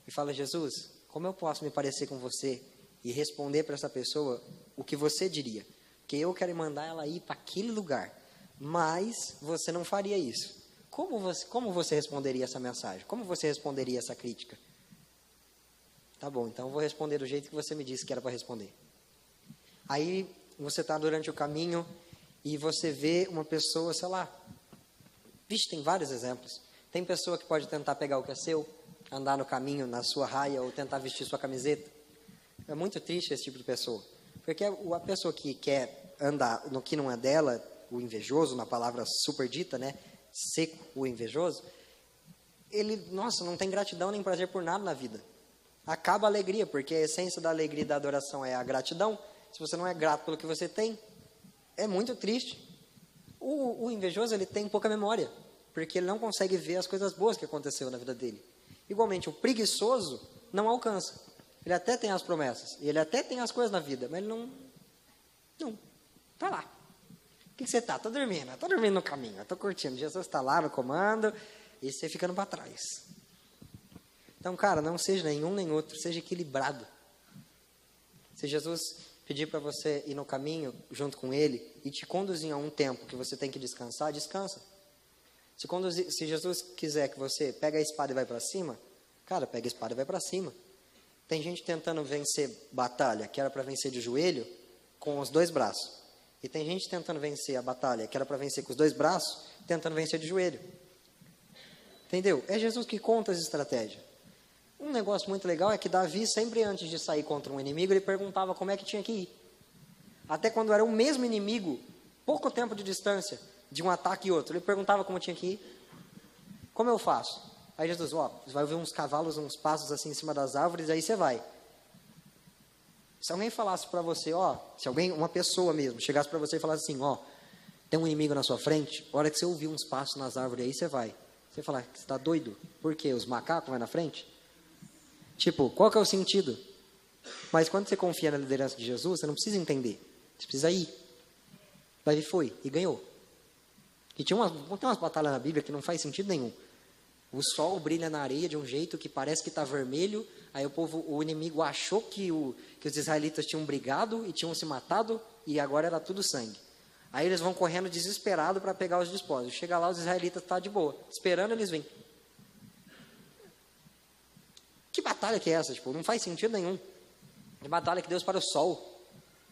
e fala: Jesus, como eu posso me parecer com você e responder para essa pessoa o que você diria? Porque eu quero mandar ela ir para aquele lugar, mas você não faria isso. Como você responderia essa mensagem? Como você responderia essa crítica? Tá bom, então eu vou responder do jeito que você me disse que era para responder. Aí você está durante o caminho e você vê uma pessoa, sei lá, vixe, tem vários exemplos. Tem pessoa que pode tentar pegar o que é seu, andar no caminho, na sua raia, ou tentar vestir sua camiseta. É muito triste esse tipo de pessoa. Porque a pessoa que quer andar no que não é dela, o invejoso, na palavra super dita, né? Seco, o invejoso, ele, nossa, não tem gratidão nem prazer por nada na vida. Acaba a alegria, porque a essência da alegria e da adoração é a gratidão. Se você não é grato pelo que você tem, é muito triste. O invejoso, ele tem pouca memória, porque ele não consegue ver as coisas boas que aconteceu na vida dele. Igualmente, o preguiçoso não alcança. Ele até tem as promessas, e ele até tem as coisas na vida, mas ele não está lá. O que você está? Estou dormindo no caminho, estou curtindo. Jesus está lá no comando, e você ficando para trás. Então, cara, não seja nenhum nem outro, seja equilibrado. Se Jesus pedir para você ir no caminho junto com ele e te conduzir a um tempo que você tem que descansar, descansa. Se Jesus quiser que você pegue a espada e vai para cima, cara, pega a espada e vai para cima. Tem gente tentando vencer batalha, que era para vencer de joelho, com os 2 braços. E tem gente tentando vencer a batalha, que era para vencer com os 2 braços, tentando vencer de joelho. Entendeu? É Jesus que conta as estratégias. Um negócio muito legal é que Davi, sempre antes de sair contra um inimigo, ele perguntava como é que tinha que ir. Até quando era o mesmo inimigo, pouco tempo de distância, de um ataque e outro, ele perguntava como tinha que ir. Como eu faço? Aí Jesus, você vai ver uns cavalos, uns passos assim em cima das árvores, aí você vai. Se alguém falasse para você, uma pessoa mesmo, chegasse para você e falasse assim, tem um inimigo na sua frente, a hora que você ouvir uns passos nas árvores aí, você vai. Você fala, você está doido? Por quê? Os macacos vão na frente? Tipo, qual que é o sentido? Mas quando você confia na liderança de Jesus, você não precisa entender. Você precisa ir. Davi foi e ganhou. E tem umas batalhas na Bíblia que não faz sentido nenhum. O sol brilha na areia de um jeito que parece que está vermelho. Aí o inimigo achou que os israelitas tinham brigado e tinham se matado. E agora era tudo sangue. Aí eles vão correndo desesperado para pegar os despojos. Chega lá, os israelitas estão de boa, esperando eles virem. Que batalha que é essa? Tipo, não faz sentido nenhum. Que batalha que Deus para o sol.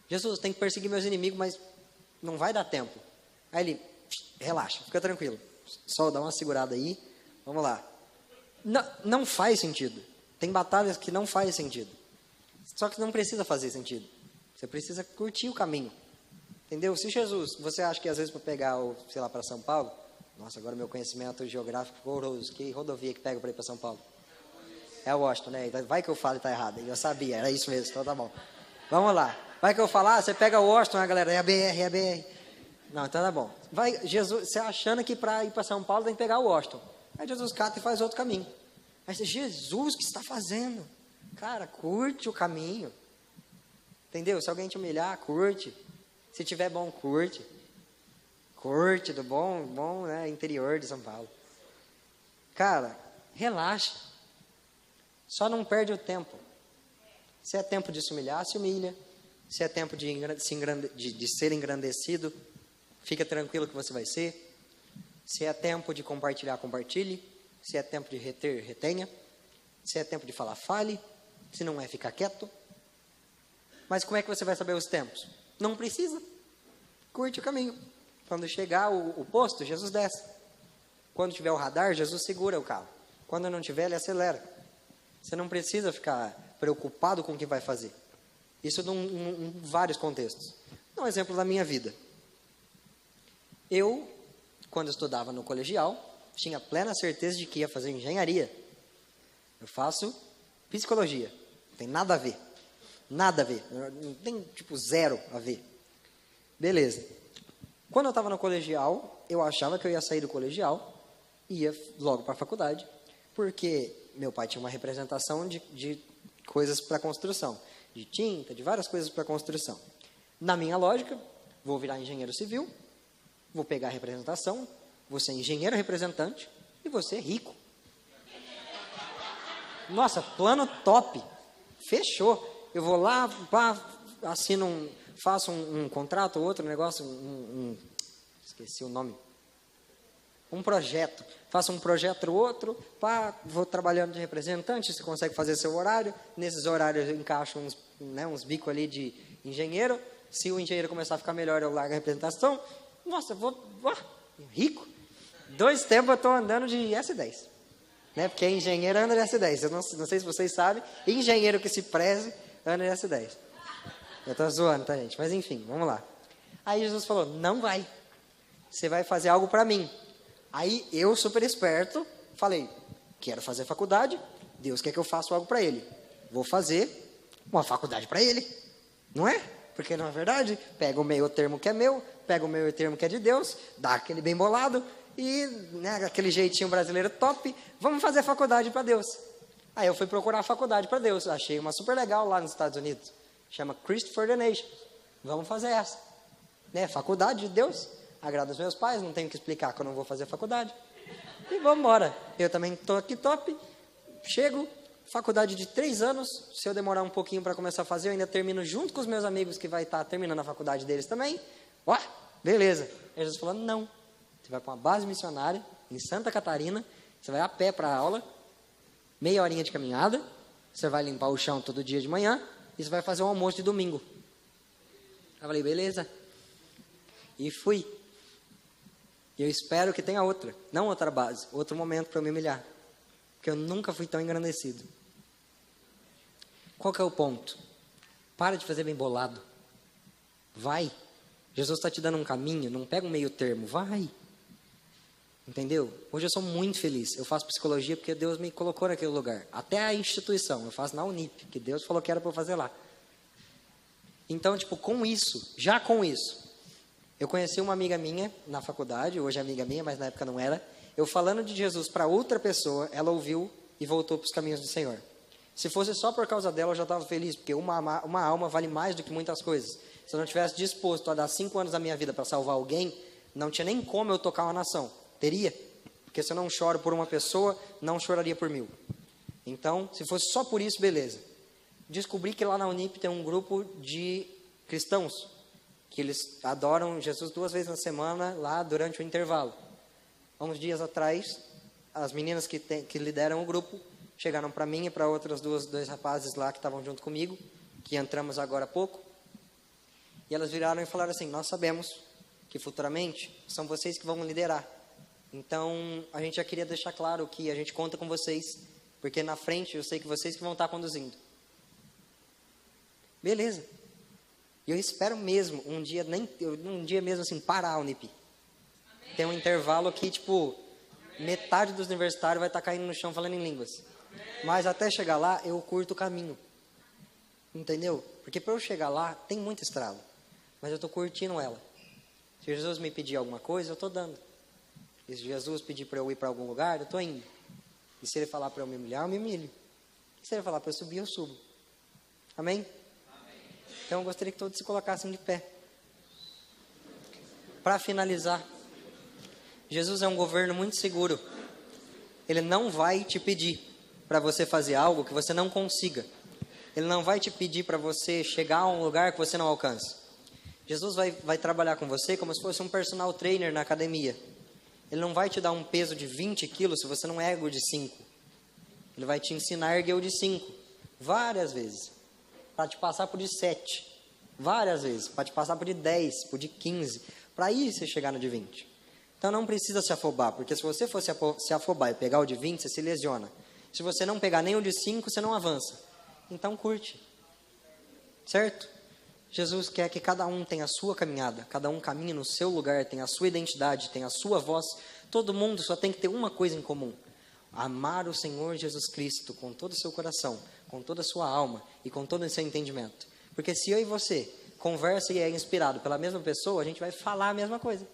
Jesus, tem que perseguir meus inimigos, mas não vai dar tempo. Aí ele, relaxa, fica tranquilo. Sol, dá uma segurada aí. Vamos lá. Não faz sentido. Tem batalhas que não faz sentido. Só que não precisa fazer sentido. Você precisa curtir o caminho. Entendeu? Se Jesus, você acha que às vezes para pegar, sei lá, para São Paulo, nossa, agora meu conhecimento geográfico ficou horroroso. Que rodovia que pega para ir para São Paulo? É o Washington, né? Vai que eu falo e está errado. Eu sabia, era isso mesmo, então tá bom. Vamos lá. Vai que eu falar, você pega o Washington, a galera, é a BR, é a BR. Não, então tá bom. Vai, Jesus, você achando que para ir para São Paulo tem que pegar o Washington. Aí Jesus cata e faz outro caminho. Aí você, Jesus, o que você está fazendo? Cara, curte o caminho. Entendeu? Se alguém te humilhar, curte. Se tiver bom, curte. Curte do bom, né, interior de São Paulo. Cara, relaxa. Só não perde o tempo. Se é tempo de se humilhar, se humilha. Se é tempo de ser engrandecido, fica tranquilo que você vai ser. Se é tempo de compartilhar, compartilhe. Se é tempo de reter, retenha. Se é tempo de falar, fale. Se não é, ficar quieto. Mas como é que você vai saber os tempos? Não precisa. Curte o caminho. Quando chegar o posto, Jesus desce. Quando tiver o radar, Jesus segura o carro. Quando não tiver, ele acelera. Você não precisa ficar preocupado com o que vai fazer. Isso em vários contextos. Um exemplo da minha vida. Eu, quando estudava no colegial, tinha plena certeza de que ia fazer engenharia. Eu faço psicologia. Não tem nada a ver. Nada a ver. Não tem, tipo, zero a ver. Beleza. Quando eu estava no colegial, eu achava que eu ia sair do colegial e ia logo para a faculdade, porque meu pai tinha uma representação de coisas para construção, de tinta, de várias coisas para construção. Na minha lógica, vou virar engenheiro civil, vou pegar a representação, vou ser engenheiro representante e vou ser rico. Nossa, plano top. Fechou. Eu vou lá, assino faço um contrato, outro negócio, esqueci o nome. Um projeto. Faço um projeto, outro, vou trabalhando de representante, você consegue fazer seu horário. Nesses horários eu encaixo uns bicos ali de engenheiro. Se o engenheiro começar a ficar melhor, eu largo a representação. Nossa, rico. 2 tempos eu estou andando de S10. Né? Porque engenheiro anda de S10. Eu não sei se vocês sabem, engenheiro que se preze anda de S10. Eu estou zoando, tá, gente? Mas enfim, vamos lá. Aí Jesus falou, não vai. Você vai fazer algo para mim. Aí eu, super esperto, falei, quero fazer faculdade, Deus quer que eu faça algo para Ele. Vou fazer uma faculdade para Ele. Não é? Porque não é verdade? Pega o meio termo que é meu, pega o meio termo que é de Deus, dá aquele bem bolado e, né, aquele jeitinho brasileiro top, vamos fazer faculdade para Deus. Aí eu fui procurar a faculdade para Deus, achei uma super legal lá nos Estados Unidos, chama Christopher the Nation. Vamos fazer essa. Né? Faculdade de Deus, agrada os meus pais, não tenho que explicar que eu não vou fazer faculdade. E vamos embora. Eu também estou aqui top, chego, faculdade de 3 anos, se eu demorar um pouquinho para começar a fazer, eu ainda termino junto com os meus amigos que vai estar terminando a faculdade deles também. Ó, beleza. Aí Jesus falou, não, você vai para uma base missionária em Santa Catarina, você vai a pé para a aula, meia horinha de caminhada, você vai limpar o chão todo dia de manhã e você vai fazer um almoço de domingo. Eu falei, beleza. E fui. E eu espero que tenha outra, não outra base, outro momento para eu me humilhar. Porque eu nunca fui tão engrandecido. Qual que é o ponto? Para de fazer bem bolado. Vai. Jesus está te dando um caminho, não pega um meio termo, vai. Entendeu? Hoje eu sou muito feliz. Eu faço psicologia porque Deus me colocou naquele lugar. Até a instituição, eu faço na Unip, que Deus falou que era para eu fazer lá. Então, tipo, com isso, eu conheci uma amiga minha na faculdade, hoje é amiga minha, mas na época não era. Eu falando de Jesus para outra pessoa, ela ouviu e voltou para os caminhos do Senhor. Se fosse só por causa dela, eu já estava feliz, porque uma alma vale mais do que muitas coisas. Se eu não tivesse disposto a dar 5 anos da minha vida para salvar alguém, não tinha nem como eu tocar uma nação. Teria? Porque se eu não choro por uma pessoa, não choraria por 1000. Então, se fosse só por isso, beleza. Descobri que lá na Unip tem um grupo de cristãos, que eles adoram Jesus 2 vezes na semana, lá durante o intervalo. Há uns dias atrás, as meninas que lideram o grupo, chegaram para mim e para outras dois rapazes lá que estavam junto comigo, que entramos agora há pouco, e elas viraram e falaram assim: nós sabemos que futuramente são vocês que vão liderar. Então, a gente já queria deixar claro que a gente conta com vocês, porque na frente eu sei que vocês que vão estar conduzindo. Beleza. E eu espero mesmo um dia mesmo assim parar a Unip. Tem um intervalo que tipo metade dos universitários vai estar caindo no chão falando em línguas. Mas até chegar lá eu curto o caminho. Entendeu? Porque para eu chegar lá tem muita estrada, mas eu estou curtindo ela. Se Jesus me pedir alguma coisa, eu estou dando. E se Jesus pedir para eu ir para algum lugar, eu estou indo. E se ele falar para eu me humilhar, eu me humilho. E se ele falar para eu subir, eu subo. Amém? Então eu gostaria que todos se colocassem de pé. Para finalizar, Jesus é um governo muito seguro. Ele não vai te pedir para você fazer algo que você não consiga. Ele não vai te pedir para você chegar a um lugar que você não alcança. Jesus vai trabalhar com você como se fosse um personal trainer na academia. Ele não vai te dar um peso de 20 quilos se você não ergue o de 5. Ele vai te ensinar a erguer o de 5. Várias vezes. Para te passar por de 7. Várias vezes. Para te passar por de 10, por de 15. Para aí você chegar no de 20. Então não precisa se afobar. Porque se você for se afobar e pegar o de 20, você se lesiona. Se você não pegar nem o de 5, você não avança. Então curte. Certo? Jesus quer que cada um tenha a sua caminhada, cada um caminhe no seu lugar, tenha a sua identidade, tenha a sua voz. Todo mundo só tem que ter uma coisa em comum: amar o Senhor Jesus Cristo com todo o seu coração, com toda a sua alma e com todo o seu entendimento. Porque se eu e você conversa e é inspirado pela mesma pessoa, a gente vai falar a mesma coisa.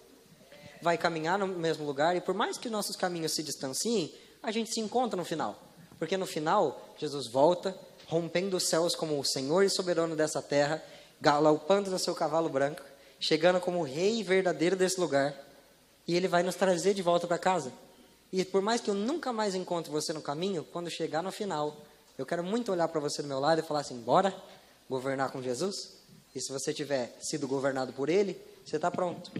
Vai caminhar no mesmo lugar, e por mais que nossos caminhos se distanciem, a gente se encontra no final. Porque no final, Jesus volta, rompendo os céus como o Senhor e soberano dessa terra, galopando no seu cavalo branco, chegando como o rei verdadeiro desse lugar, e ele vai nos trazer de volta para casa. E por mais que eu nunca mais encontre você no caminho, quando chegar no final, eu quero muito olhar para você do meu lado e falar assim: bora governar com Jesus? E se você tiver sido governado por ele, você está pronto.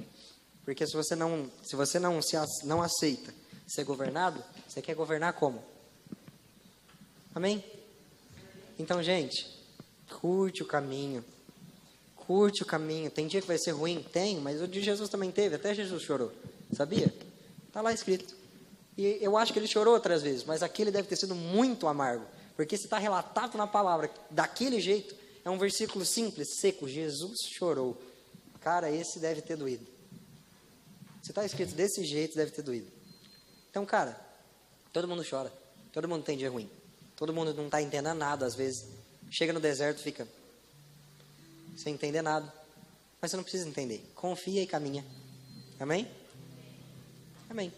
Porque se você não aceita ser governado, você quer governar como? Amém? Então, gente, curte o caminho. Curte o caminho. Tem dia que vai ser ruim? Tem, mas o de Jesus também teve. Até Jesus chorou. Sabia? Está lá escrito. E eu acho que ele chorou outras vezes, mas aquele deve ter sido muito amargo. Porque se está relatado na palavra daquele jeito, é um versículo simples, seco. Jesus chorou. Cara, esse deve ter doído. Se está escrito desse jeito, deve ter doído. Então, cara, todo mundo chora. Todo mundo tem dia ruim. Todo mundo não está entendendo nada, às vezes. Chega no deserto, fica sem entender nada. Mas você não precisa entender. Confia e caminha. Amém? Amém.